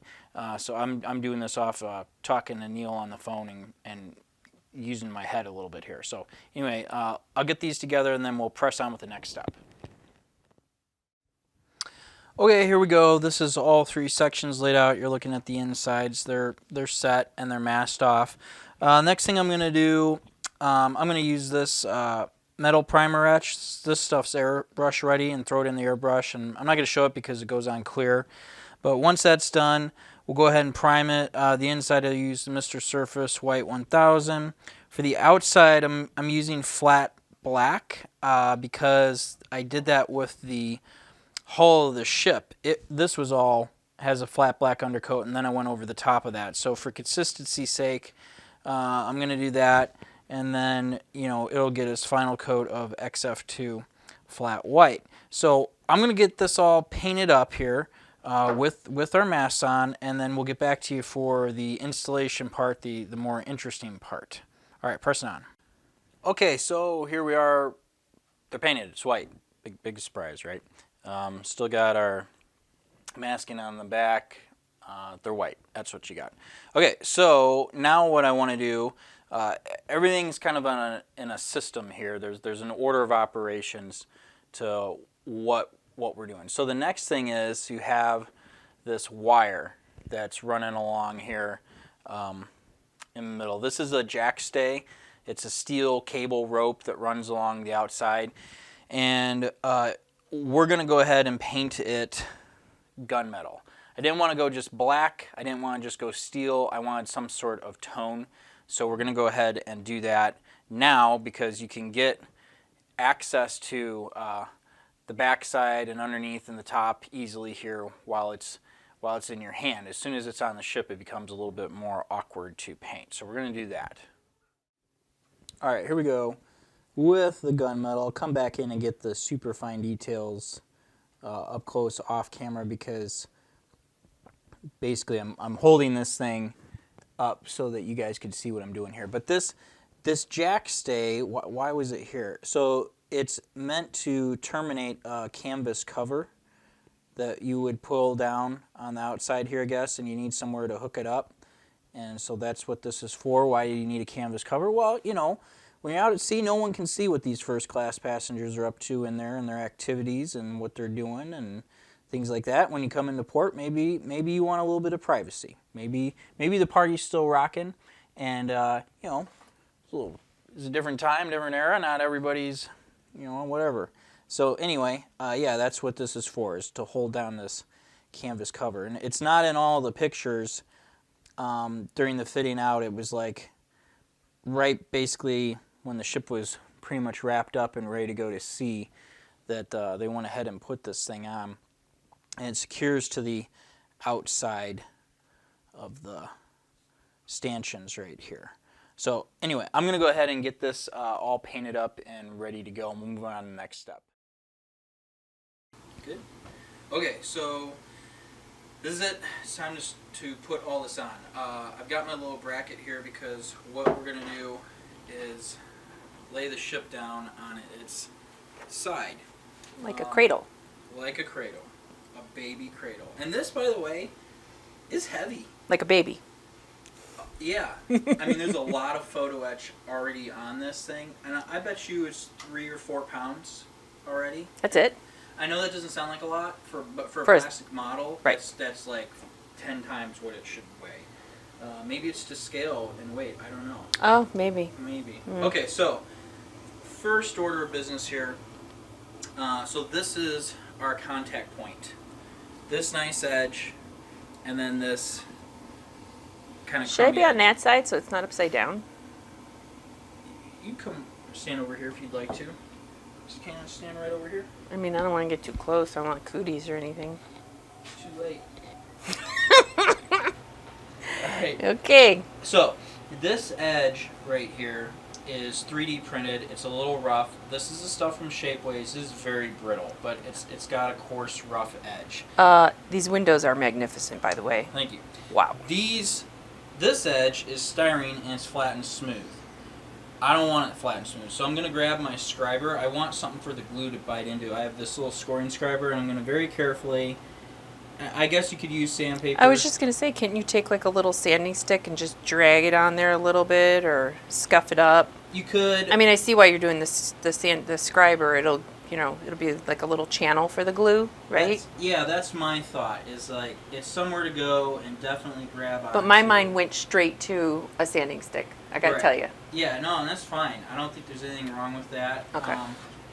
So I'm doing this off talking to Neil on the phone and using my head a little bit here. So anyway, I'll get these together and then we'll press on with the next step. Okay, here we go. This is all 3 sections laid out. You're looking at the insides. They're set and they're masked off. Next thing I'm going to do, I'm going to use this metal primer etch. This stuff's airbrush ready, and throw it in the airbrush. And I'm not going to show it because it goes on clear. But once that's done, we'll go ahead and prime it. The inside I use the Mr. Surface White 1000. For the outside, I'm using flat black because I did that with the hull of the ship. This was all has a flat black undercoat, and then I went over the top of that. So for consistency's sake, I'm going to do that, and then it'll get its final coat of XF2 flat white. So I'm going to get this all painted up here with our masks on, and then we'll get back to you for the installation part, the more interesting part. All right, press it on. Okay, so here we are. They're painted. It's white. Big surprise, right? Still got our masking on the back. They're white. That's what you got. Okay, so now what I want to do, everything's kind of in a system here. There's an order of operations to what we're doing. So the next thing is you have this wire that's running along here in the middle. This is a jack stay. It's a steel cable rope that runs along the outside, and we're going to go ahead and paint it gunmetal. I didn't want to go just black. I didn't want to just go steel. I wanted some sort of tone. So we're going to go ahead and do that now because you can get access to the backside and underneath and the top easily here while it's in your hand. As soon as it's on the ship, it becomes a little bit more awkward to paint. So we're going to do that. All right, here we go. With the gunmetal, I'll come back in and get the super fine details up close off camera because basically I'm holding this thing up so that you guys can see what I'm doing here. But this jack stay, why was it here? So it's meant to terminate a canvas cover that you would pull down on the outside here, I guess, and you need somewhere to hook it up. And so that's what this is for. Why do you need a canvas cover? Well, when you're out at sea, no one can see what these first-class passengers are up to in there and their activities and what they're doing and things like that. When you come into port, maybe you want a little bit of privacy. Maybe the party's still rocking, and it's a different time, different era. Not everybody's, whatever. So anyway, yeah, that's what this is for, is to hold down this canvas cover. And it's not in all the pictures during the fitting out. It was like right basically when the ship was pretty much wrapped up and ready to go to sea that they went ahead and put this thing on. And it secures to the outside of the stanchions right here. So anyway, I'm going to go ahead and get this all painted up and ready to go, and we'll move on to the next step. Good. Okay, so this is it. It's time to put all this on. I've got my little bracket here because what we're going to do is lay the ship down on its side. Like a cradle. Like a cradle. A baby cradle. And this, by the way, is heavy. Like a baby. Yeah. I mean, there's a lot of photo etch already on this thing. And I bet you it's 3 or 4 pounds already. That's it? I know that doesn't sound like a lot, but for a plastic model, right. That's like 10 times what it should weigh. Maybe it's to scale and weight. I don't know. Oh, maybe. Maybe. Okay, so first order of business here. So this is our contact point. This nice edge, and then this kind of. Should I be on that side so it's not upside down? You come stand over here if you'd like to. Just can't stand right over here. I mean, I don't want to get too close. I don't want cooties or anything. Too late. Alright. Okay. So, this edge right here is 3D printed. It's a little rough. This is the stuff from Shapeways. This is very brittle, but it's got a coarse, rough edge. These windows are magnificent, by the way. Thank you. Wow. This edge is styrene and it's flat and smooth. I don't want it flat and smooth, so I'm going to grab my scriber. I want something for the glue to bite into. I have this little scoring scriber, and I'm going to very carefully... I guess you could use sandpaper. I was just going to say, can't you take like a little sanding stick and just drag it on there a little bit or scuff it up? You could. I mean, I see why you're doing this. The scriber, it'll be like a little channel for the glue, right? That's my thought. Is like it's somewhere to go and definitely grab. But my mind went straight to a sanding stick. I got to tell you. Yeah, no, and that's fine. I don't think there's anything wrong with that. Okay.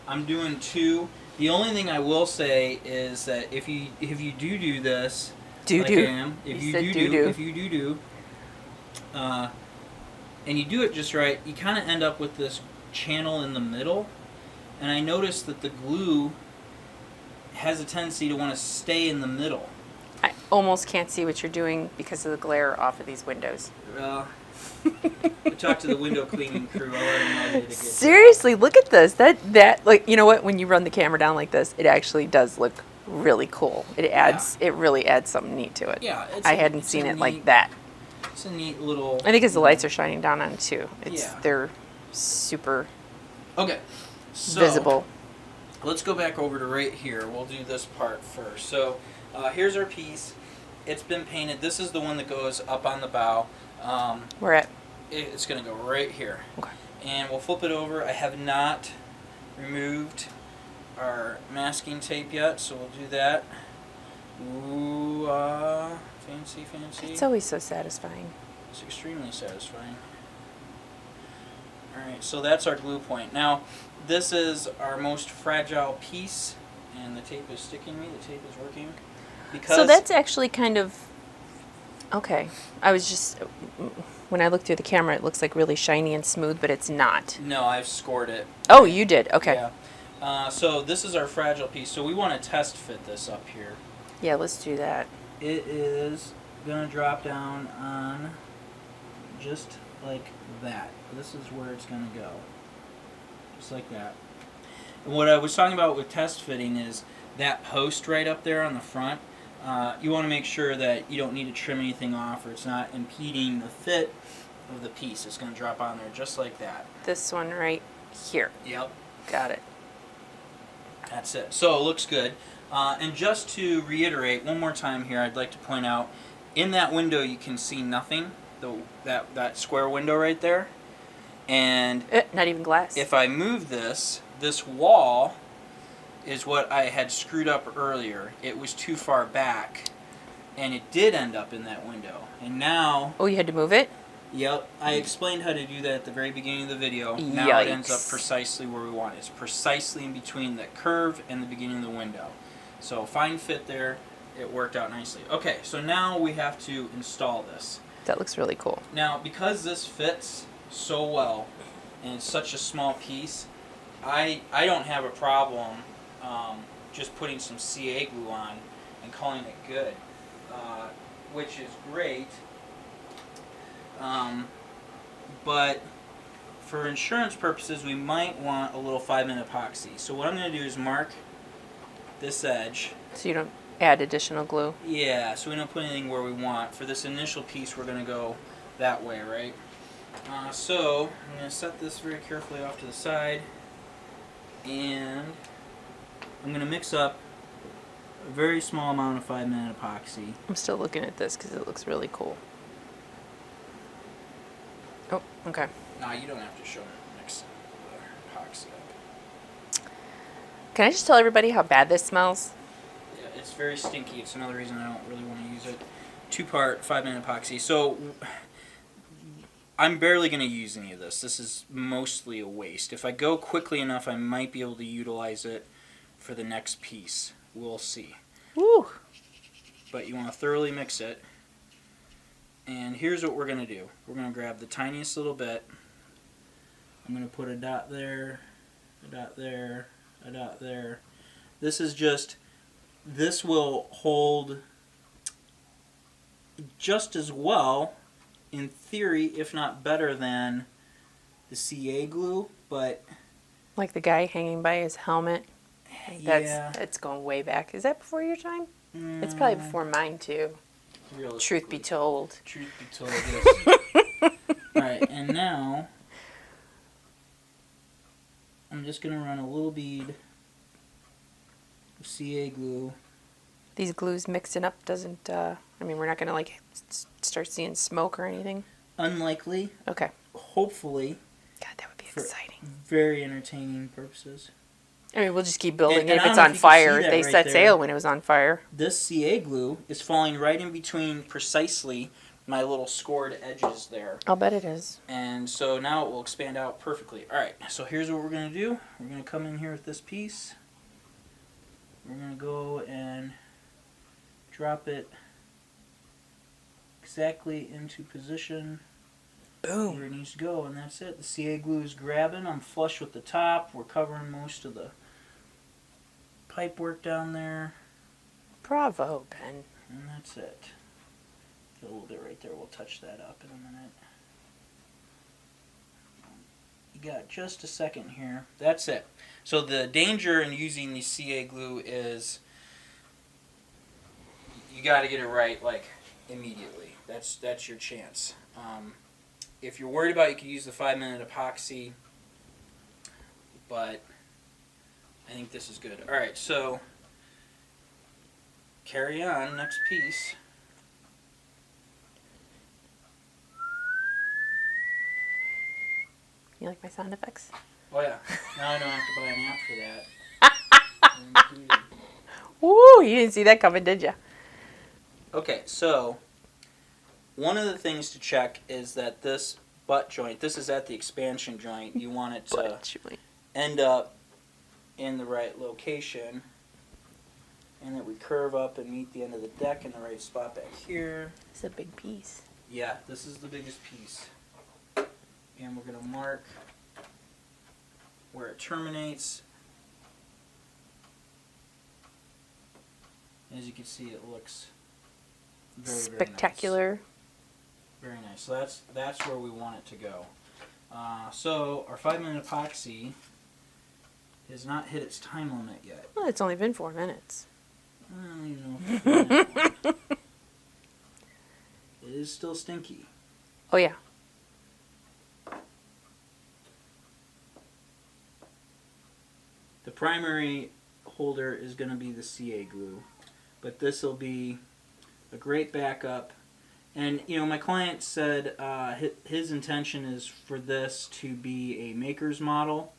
I'm doing 2. The only thing I will say is that if you do this, I am, and you do it just right, you kind of end up with this channel in the middle. And I noticed that the glue has a tendency to want to stay in the middle. I almost can't see what you're doing because of the glare off of these windows. Well, I talked to the window cleaning crew. I'll let them know that it gets Seriously, look at this. That like, you know what? When you run the camera down like this, it actually does look really cool. It really adds something neat to it. Yeah, I hadn't seen it like that. It's a neat little... I think because the lights are shining down on it too. They're super visible. Let's go back over to right here. We'll do this part first. So here's our piece. It's been painted. This is the one that goes up on the bow. Where at? It's going to go right here. Okay. And we'll flip it over. I have not removed our masking tape yet, so we'll do that. Ooh, fancy. It's always so satisfying. It's extremely satisfying. Alright, so that's our glue point. Now, this is our most fragile piece, and the tape is sticking me. The tape is working. So that's actually kind of... Okay. I was just... When I look through the camera, it looks like really shiny and smooth, but it's not. No, I've scored it. Oh, you did? Okay. Yeah. So this is our fragile piece. So we want to test fit this up here. Yeah, let's do that. It is going to drop down on just like that. This is where it's going to go. Just like that. And what I was talking about with test fitting is that post right up there on the front. You want to make sure that you don't need to trim anything off or it's not impeding the fit of the piece. It's going to drop on there just like that. This one right here. Yep. Got it. That's it. So it looks good. And just to reiterate one more time here, I'd like to point out, in that window you can see nothing. That square window right there. And not even glass. If I move this wall is what I had screwed up earlier. It was too far back, and it did end up in that window. And now... Oh, you had to move it? Yep. I explained how to do that at the very beginning of the video. Yikes. Now it ends up precisely where we want it. It's precisely in between that curve and the beginning of the window. So fine fit there. It worked out nicely. Okay, so now we have to install this. That looks really cool. Now, because this fits so well, and it's such a small piece, I don't have a problem just putting some CA glue on and calling it good, which is great. But for insurance purposes, we might want a little 5-minute epoxy. So what I'm going to do is mark this edge. So you don't add additional glue? Yeah, so we don't put anything where we want. For this initial piece, we're going to go that way, right? So I'm going to set this very carefully off to the side, and I'm going to mix up a very small amount of 5-minute epoxy. I'm still looking at this because it looks really cool. Oh, okay. No, you don't have to show me mix the epoxy up. Can I just tell everybody how bad this smells? Yeah, it's very stinky. It's another reason I don't really want to use it. 2-part 5-minute epoxy. So I'm barely going to use any of this. This is mostly a waste. If I go quickly enough, I might be able to utilize it for the next piece. We'll see. Woo! But you want to thoroughly mix it. And here's what we're going to do. We're going to grab the tiniest little bit. I'm going to put a dot there, a dot there, a dot there. This will hold just as well, in theory, if not better than the CA glue, but... Like the guy hanging by his helmet. Yeah. That's going way back. Is that before your time? Mm, It's probably before mine, too. Truth be told. Truth be told, yes. Alright, and now I'm just going to run a little bead of CA glue. These glues mixing up doesn't, I mean, we're not going to, like, start seeing smoke or anything? Unlikely. Okay. Hopefully. God, that would be exciting. Very entertaining purposes. I mean, we'll just keep building And it. If I don't it's know on if you can fire, see that they right set there. sail when it was on fire. This CA glue is falling right in between precisely my little scored edges there. I'll bet it is. And so now it will expand out perfectly. Alright, so here's what we're going to do. We're going to come in here with this piece. We're going to go and drop it exactly into position. Boom. Where it needs to go, and that's it. The CA glue is grabbing. I'm flush with the top. We're covering most of the pipe work down there. Bravo, Ben. And that's it. A little bit right there. We'll touch that up in a minute. You got just a second here. That's it. So the danger in using the CA glue is you got to get it right like immediately. That's your chance. If you're worried about it, you can use the 5-minute epoxy, but I think this is good. Alright, so carry on, next piece. You like my sound effects? Oh yeah, now I don't have to buy an app for that. Woo, you didn't see that coming, did you? Okay, so one of the things to check is that this butt joint, this is at the expansion joint, you want it to end up in the right location, and that we curve up and meet the end of the deck in the right spot back here. It's a big piece. Yeah, this is the biggest piece. And we're going to mark where it terminates. As you can see, it looks very, spectacular. Very nice. So that's where we want it to go. So our 5-minute epoxy has not hit its time limit yet. Well, it's only been 4 minutes. I don't even know if it is still stinky. Oh, yeah. The primary holder is going to be the CA glue, but this will be a great backup. And, you know, my client said his intention is for this to be a maker's model.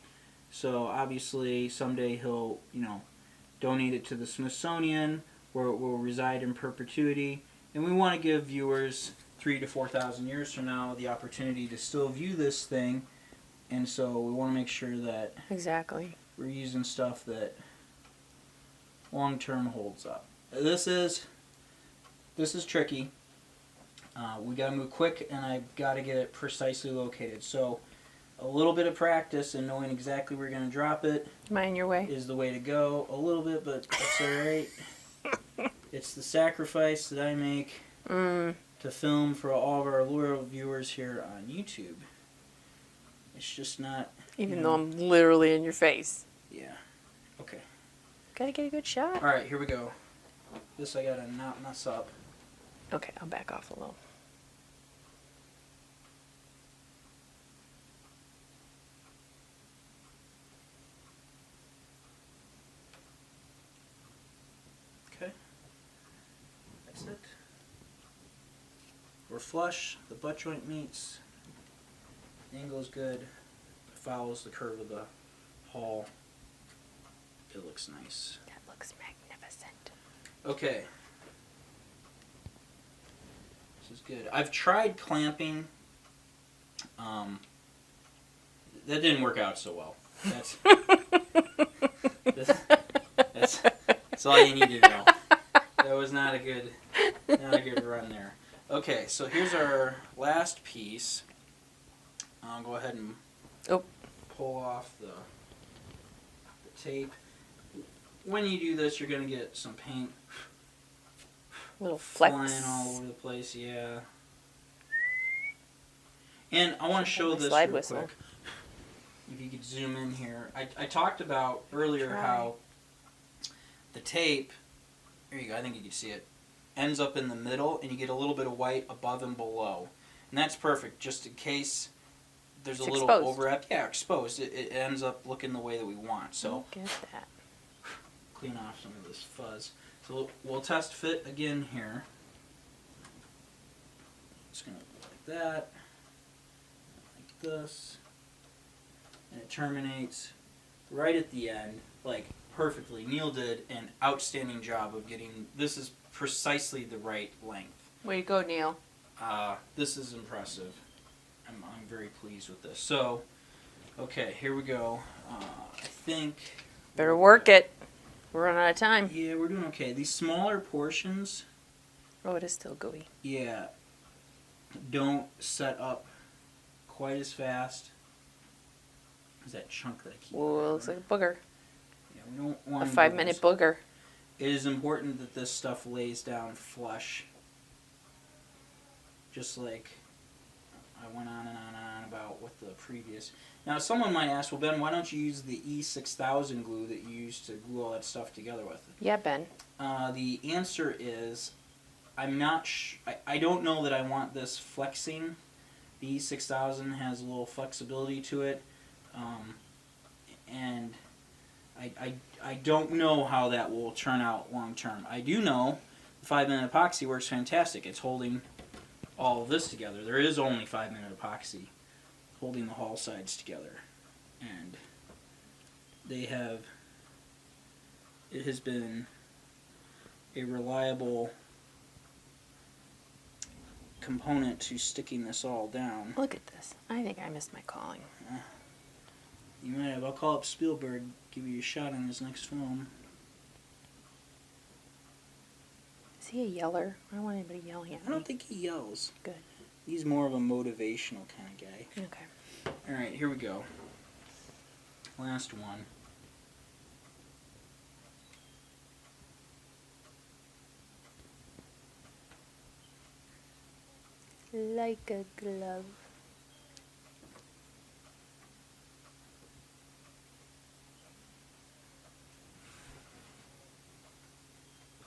So, obviously, someday he'll, you know, donate it to the Smithsonian, where it will reside in perpetuity. And we want to give viewers 3,000 to 4,000 years from now the opportunity to still view this thing. And so we want to make sure that Exactly. we're using stuff that long-term holds up. This is tricky. We got to move quick, and I've got to get it precisely located. So a little bit of practice and knowing exactly where you're going to drop it Am I in your way? is the way to go. A little bit, but that's all right. It's the sacrifice that I make to film for all of our loyal viewers here on YouTube. It's just not... Even though I'm literally in your face. Yeah. Okay. Gotta get a good shot. All right, here we go. This I gotta not mess up. Okay, I'll back off a little. Okay. That's it. We're flush. The butt joint meets. Angle is good. It follows the curve of the hull. It looks nice. That looks magnificent. Okay. This is good. I've tried clamping. That didn't work out so well. That's all you need to know. That was not a good run there. Okay, so here's our last piece. I'll go ahead and pull off the tape. When you do this, you're going to get some paint Little flying flecks. all over the place, yeah. And I want to show this slide real whistle. quick. If you could zoom in here. I talked about earlier how the tape, there you go, I think you can see it, ends up in the middle and you get a little bit of white above and below. And that's perfect, just in case there's a little overlap. Yeah, exposed. It ends up looking the way that we want. So look at that. Clean off some of this fuzz. So we'll test fit again here. It's going to look like that, like this. And it terminates right at the end, like perfectly. Neil did an outstanding job of getting, this is precisely the right length. Way to go, Neil. This is impressive. I'm very pleased with this. So, okay, here we go. I think... Better work it. We're running out of time. Yeah, we're doing okay. These smaller portions... Oh, it is still gooey. Yeah. Don't set up quite as fast. There's that chunk that I keep... Whoa, it looks like a booger. Yeah, we don't want A 5-minute booger. It is important that this stuff lays down flush. Just like I went on and on and on about with the previous. Now, someone might ask, well, Ben, why don't you use the E6000 glue that you used to glue all that stuff together with? Yeah, Ben. The answer is, I'm not I don't know that I want this flexing. The E6000 has a little flexibility to it. And I don't know how that will turn out long term. I do know the 5-minute epoxy works fantastic. It's holding all of this together. There is only 5-minute epoxy holding the hull sides together. And it has been a reliable component to sticking this all down. Look at this. I think I missed my calling. You might have. I'll call up Spielberg, give you a shot on his next film. Is he a yeller? I don't want anybody yelling at me. I don't think he yells. Good. He's more of a motivational kind of guy. Okay. Alright, here we go. Last one. Like a glove.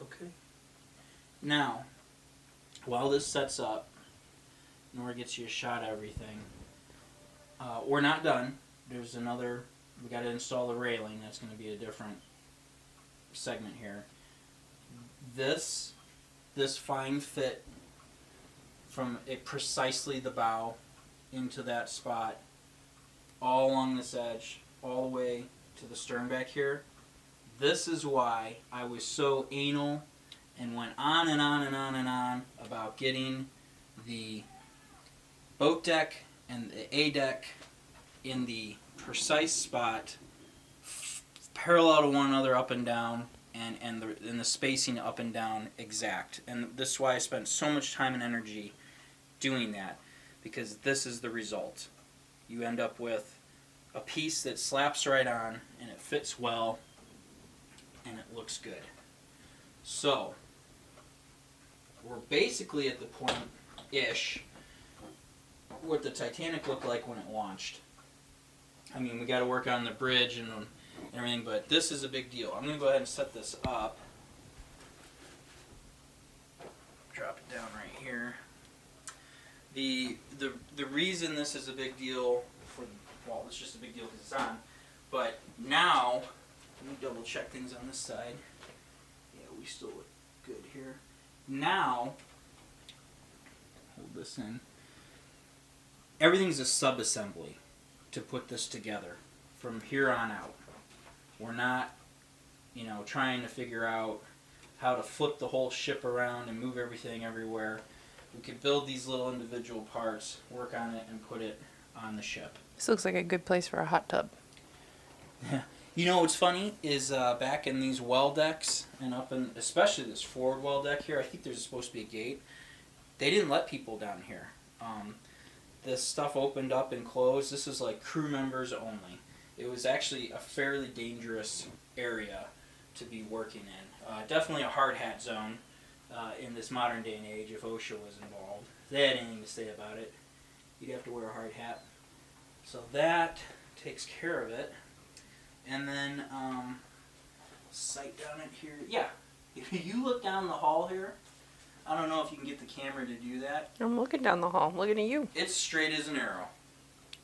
Okay. Now, while this sets up, Nora gets you a shot of everything. We're not done. There's another, we got to install the railing. That's going to be a different segment here. This fine fit from precisely the bow into that spot, all along this edge, all the way to the stern back here. This is why I was so anal and went on and on and on and on about getting the boat deck and the A deck in the precise spot, parallel to one another up and down, and the spacing up and down exact. And this is why I spent so much time and energy doing that, because this is the result. You end up with a piece that slaps right on, and it fits well, and it looks good. So, we're basically at the point-ish what the Titanic looked like when it launched. I mean, we got to work on the bridge and everything, but this is a big deal. I'm going to go ahead and set this up. Drop it down right here. The reason this is a big deal well, it's just a big deal because it's on, but now, let me double check things on this side. Yeah, we still look good here. Now, hold this in. Everything's a sub-assembly to put this together from here on out. We're not, trying to figure out how to flip the whole ship around and move everything everywhere. We could build these little individual parts, work on it, and put it on the ship. This looks like a good place for a hot tub. Yeah. What's funny is back in these well decks, and up in, especially this forward well deck here, I think there's supposed to be a gate. they didn't let people down here. This stuff opened up and closed. This is like crew members only. It was actually a fairly dangerous area to be working in. Definitely a hard hat zone in this modern day and age if OSHA was involved. If they had anything to say about it, you'd have to wear a hard hat. So that takes care of it. And then, sight down it here. Yeah, if you look down the hall here, I don't know if you can get the camera to do that. I'm looking down the hall. I'm looking at you. It's straight as an arrow.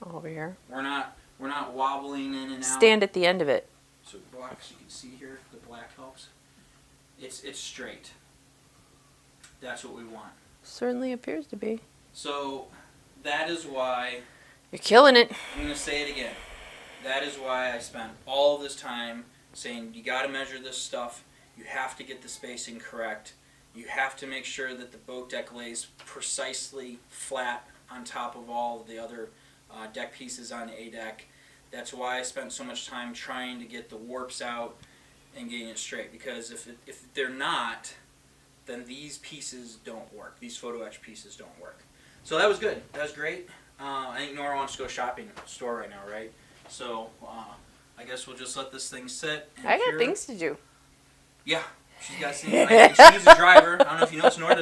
Over here. We're not wobbling in and out. Stand at the end of it. So black, so you can see here, the black helps. It's straight. That's what we want. Certainly appears to be. So that is why You're killing it. I'm going to say it again. That is why I spent all of this time saying you got to measure this stuff. You have to get the spacing correct. You have to make sure that the boat deck lays precisely flat on top of all of the other deck pieces on A deck. That's why I spent so much time trying to get the warps out and getting it straight. Because if they're not, then these pieces don't work. These photo etch pieces don't work. So that was good. That was great. I think Nora wants to go shopping at the store right now, right? So I guess we'll just let this thing sit. I got things to do. Yeah. She's got some. She's a driver. I don't know if you notice. Nora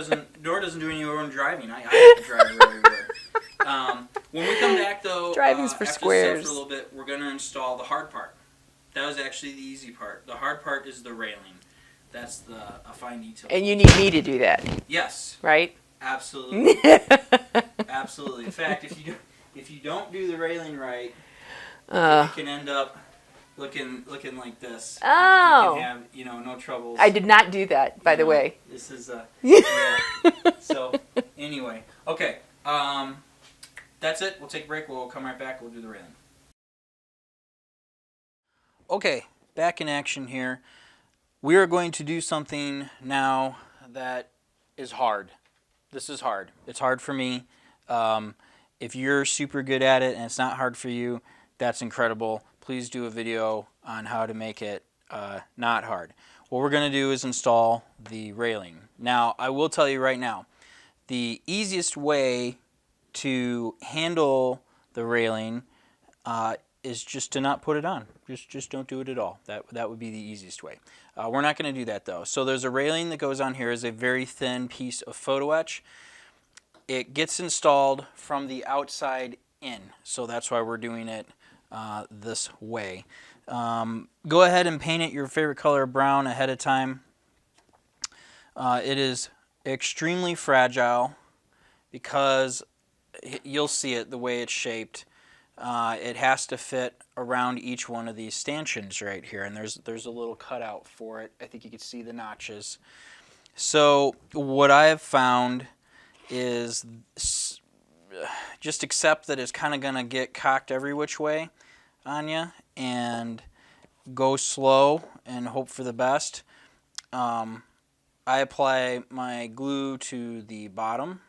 doesn't do any of her own driving. I have to drive her everywhere. When we come back, though, Driving's for after squares. this for a little bit, we're going to install the hard part. That was actually the easy part. The hard part is the railing. That's a fine detail. And you need me to do that. Yes. Right? Absolutely. Absolutely. In fact, if you don't do the railing right, it can end up looking like this. Oh. You can have, no troubles. I did not do that, by the way. This is yeah. So anyway, okay. That's it. We'll take a break. We'll come right back. We'll do the railing. Okay, back in action here. We are going to do something now that is hard. This is hard. It's hard for me. If you're super good at it and it's not hard for you, that's incredible. Please do a video on how to make it not hard. What we're going to do is install the railing. Now, I will tell you right now, the easiest way to handle the railing is just to not put it on. Just don't do it at all. That would be the easiest way. We're not going to do that though. So there's a railing that goes on here. Is a very thin piece of photo etch. It gets installed from the outside in. So that's why we're doing it this way. Go ahead and paint it your favorite color of brown ahead of time. It is extremely fragile because you'll see it the way it's shaped. It has to fit around each one of these stanchions right here, and there's a little cutout for it. I think you can see the notches. So what I have found is just accept that it's kind of going to get cocked every which way on you, and go slow and hope for the best. I apply my glue to the bottom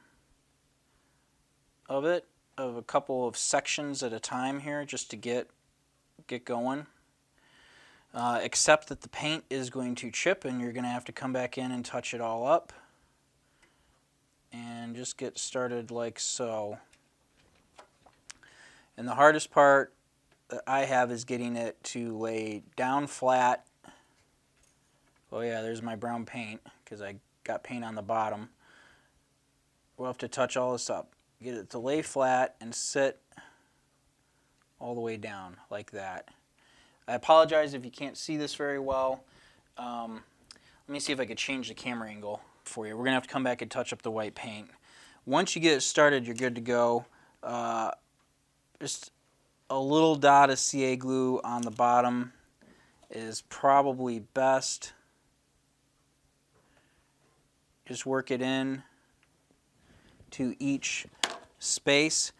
of it, of a couple of sections at a time here, just to get going. Except that the paint is going to chip and you're going to have to come back in and touch it all up. And just get started like so. And the hardest part that I have is getting it to lay down flat. Oh yeah, there's my brown paint because I got paint on the bottom. We'll have to touch all this up. Get it to lay flat and sit all the way down like that. I apologize if you can't see this very well. Let me see if I could change the camera angle for you. We're going to have to come back and touch up the white paint. Once you get it started, you're good to go. Just a little dot of CA glue on the bottom is probably best. Just work it in to each space.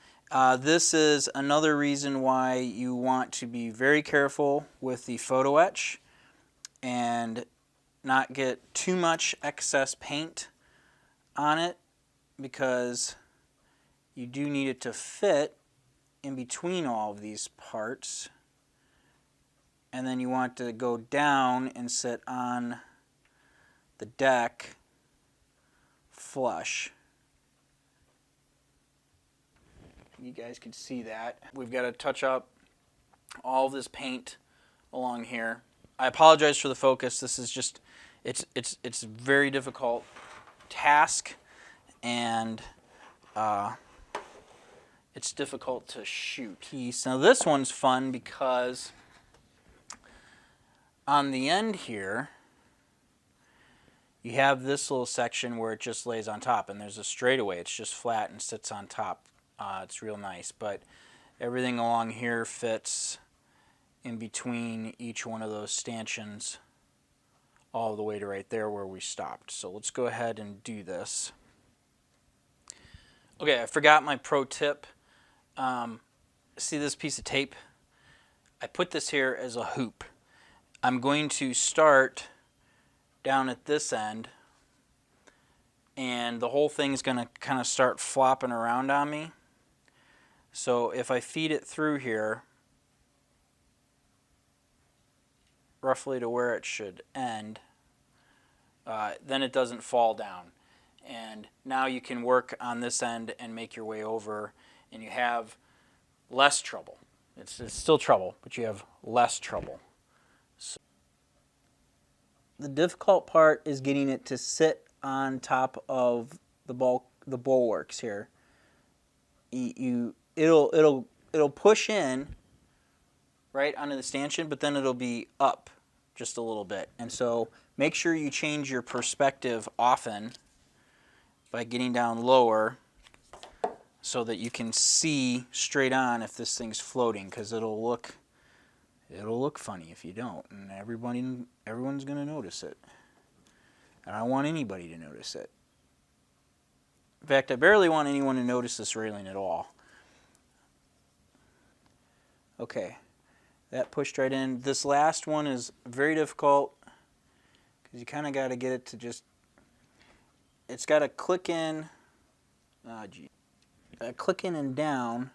This is another reason why you want to be very careful with the photo etch and not get too much excess paint on it, because you do need it to fit in between all of these parts, and then you want to go down and sit on the deck flush. You guys can see that. We've got to touch up all of this paint along here. I apologize for the focus. This is just, it's a very difficult task, and it's difficult to shoot. Now this one's fun because on the end here, you have this little section where it just lays on top, and there's a straightaway. It's just flat and sits on top. It's real nice, but everything along here fits in between each one of those stanchions all the way to right there where we stopped. So let's go ahead and do this. Okay, I forgot my pro tip. See this piece of tape? I put this here as a hoop. I'm going to start down at this end, and the whole thing's going to kind of start flopping around on me. So if I feed it through here, roughly to where it should end, then it doesn't fall down. And now you can work on this end and make your way over, and you have less trouble. It's still trouble, but you have less trouble. So the difficult part is getting it to sit on top of the bulwarks here. It'll push in right onto the stanchion, but then it'll be up just a little bit. And so make sure you change your perspective often by getting down lower so that you can see straight on if this thing's floating, because it'll look funny if you don't, and everyone's going to notice it. And I don't want anybody to notice it. In fact, I barely want anyone to notice this railing at all. Okay, that pushed right in. This last one is very difficult because you kind of got to get it to just, it's got to click in, click in and down.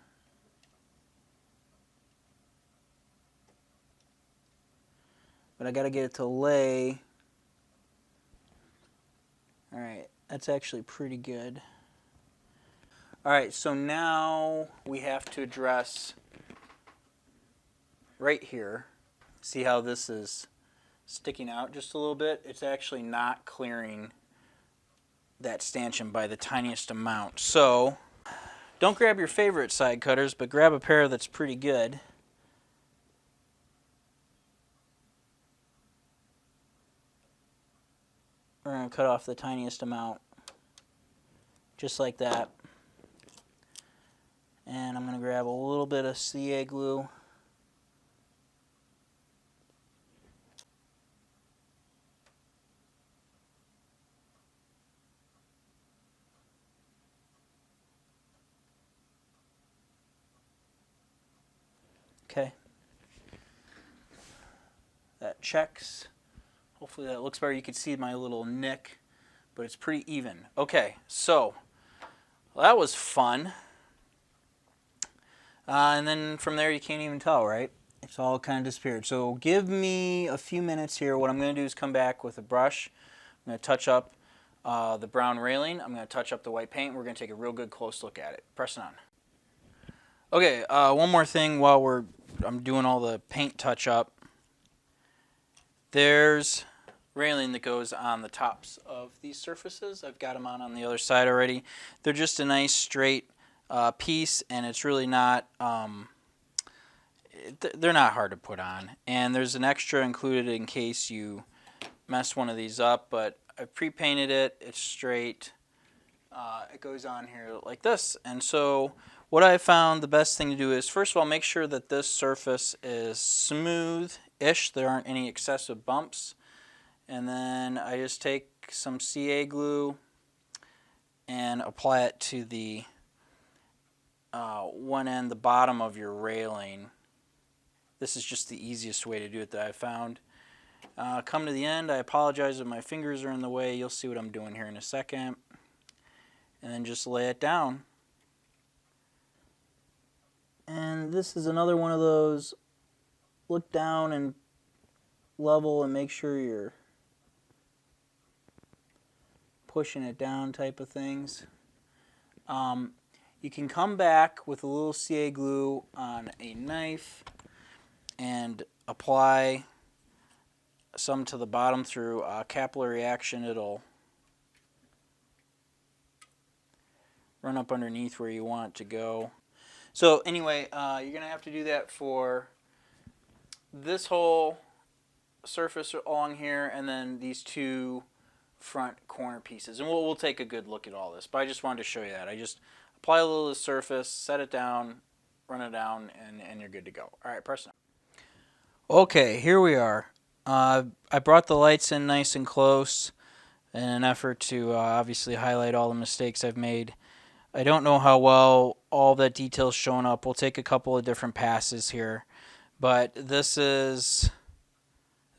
But I got to get it to lay. All right, that's actually pretty good. All right, so now we have to address right here. See how this is sticking out just a little bit? It's actually not clearing that stanchion by the tiniest amount. So don't grab your favorite side cutters, but grab a pair that's pretty good. We're going to cut off the tiniest amount, just like that. And I'm going to grab a little bit of CA glue. Okay. That checks. Hopefully that looks better. You can see my little nick, but it's pretty even. Okay, so well, that was fun. And then from there you can't even tell, right? It's all kind of disappeared. So give me a few minutes here. What I'm going to do is come back with a brush. I'm going to touch up the brown railing. I'm going to touch up the white paint. We're going to take a real good close look at it. Press it on. Okay, one more thing while I'm doing all the paint touch up. There's railing that goes on the tops of these surfaces. I've got them on the other side already. They're just a nice straight piece, and it's really not, they're not hard to put on. And there's an extra included in case you mess one of these up, but I pre-painted it. It's straight. It goes on here like this. And so what I found the best thing to do is, first of all, make sure that this surface is smooth-ish. There aren't any excessive bumps. And then I just take some CA glue and apply it to the one end, the bottom of your railing. This is just the easiest way to do it that I found. Come to the end. I apologize if my fingers are in the way. You'll see what I'm doing here in a second. And then just lay it down. And this is another one of those look down and level and make sure you're pushing it down type of things. you can come back with a little CA glue on a knife and apply some to the bottom through capillary action. It'll run up underneath where you want it to go. So anyway, you're going to have to do that for this whole surface along here and then these two front corner pieces. And we'll take a good look at all this, but I just wanted to show you that. I just apply a little of the surface, set it down, run it down, and you're good to go. All right, press it. Okay, here we are. I brought the lights in nice and close in an effort to obviously highlight all the mistakes I've made. I don't know how well all that detail's showing up. We'll take a couple of different passes here, but this is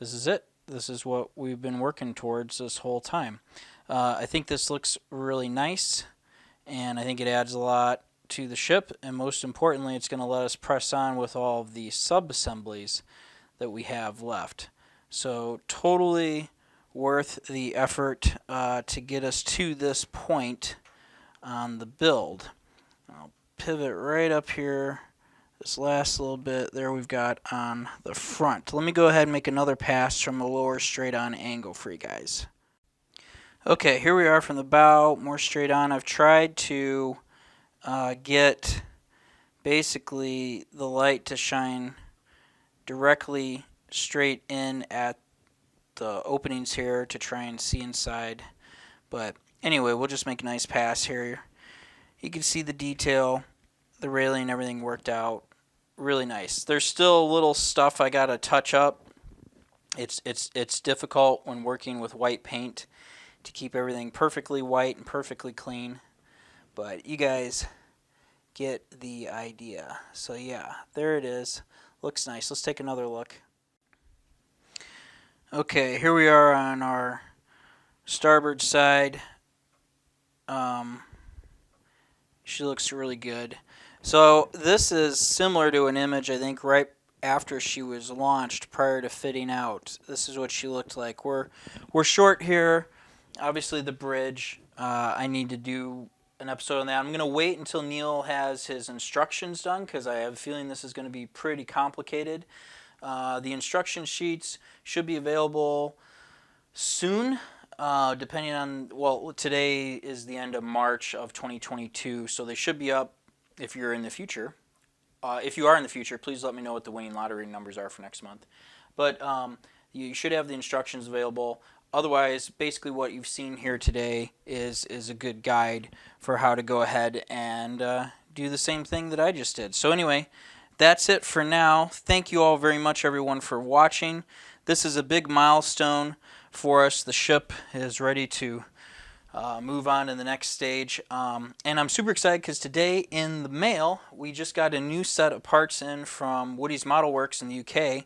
it. This is what we've been working towards this whole time. I think this looks really nice, and I think it adds a lot to the ship, and most importantly, it's going to let us press on with all of the sub-assemblies that we have left. So totally worth the effort to get us to this point on the build. I'll pivot right up here. This last little bit there we've got on the front. Let me go ahead and make another pass from the lower straight on angle for you guys. Okay, here we are from the bow, more straight on. I've tried to get basically the light to shine directly straight in at the openings here to try and see inside. But anyway, we'll just make a nice pass here. You can see the detail, the railing, everything worked out really nice. There's still a little stuff I gotta touch up. It's difficult when working with white paint to keep everything perfectly white and perfectly clean, but you guys get the idea. So yeah, there it is. Looks nice. Let's take another look. Okay, here we are on our starboard side. She looks really good. So this is similar to an image I think right after she was launched prior to fitting out. This is what she looked like. We're short here. Obviously the bridge. I need to do an episode on that. I'm going to wait until Neil has his instructions done because I have a feeling this is going to be pretty complicated. The instruction sheets should be available soon, depending on, well, today is the end of March of 2022, so they should be up if you're in the future. If you are in the future, please let me know what the winning lottery numbers are for next month. But you should have the instructions available. Otherwise, basically what you've seen here today is a good guide for how to go ahead and do the same thing that I just did. So anyway, that's it for now. Thank you all very much, everyone, for watching. This is a big milestone for us. The ship is ready to move on to the next stage. And I'm super excited because today in the mail, we just got a new set of parts in from Woody's Model Works in the UK.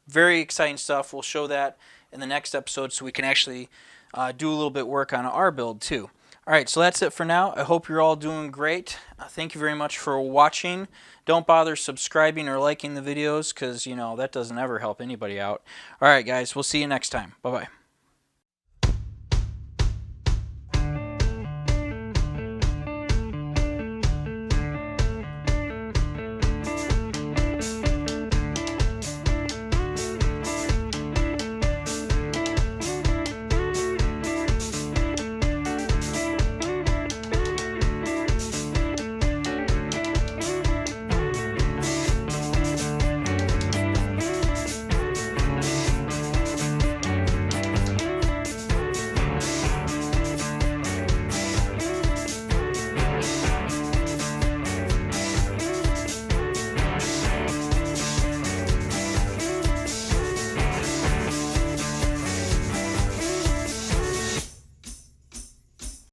Very exciting stuff. We'll show that in the next episode so we can actually do a little bit of work on our build too. Alright, so that's it for now. I hope you're all doing great. Thank you very much for watching. Don't bother subscribing or liking the videos because, you know, that doesn't ever help anybody out. Alright guys, we'll see you next time. Bye-bye.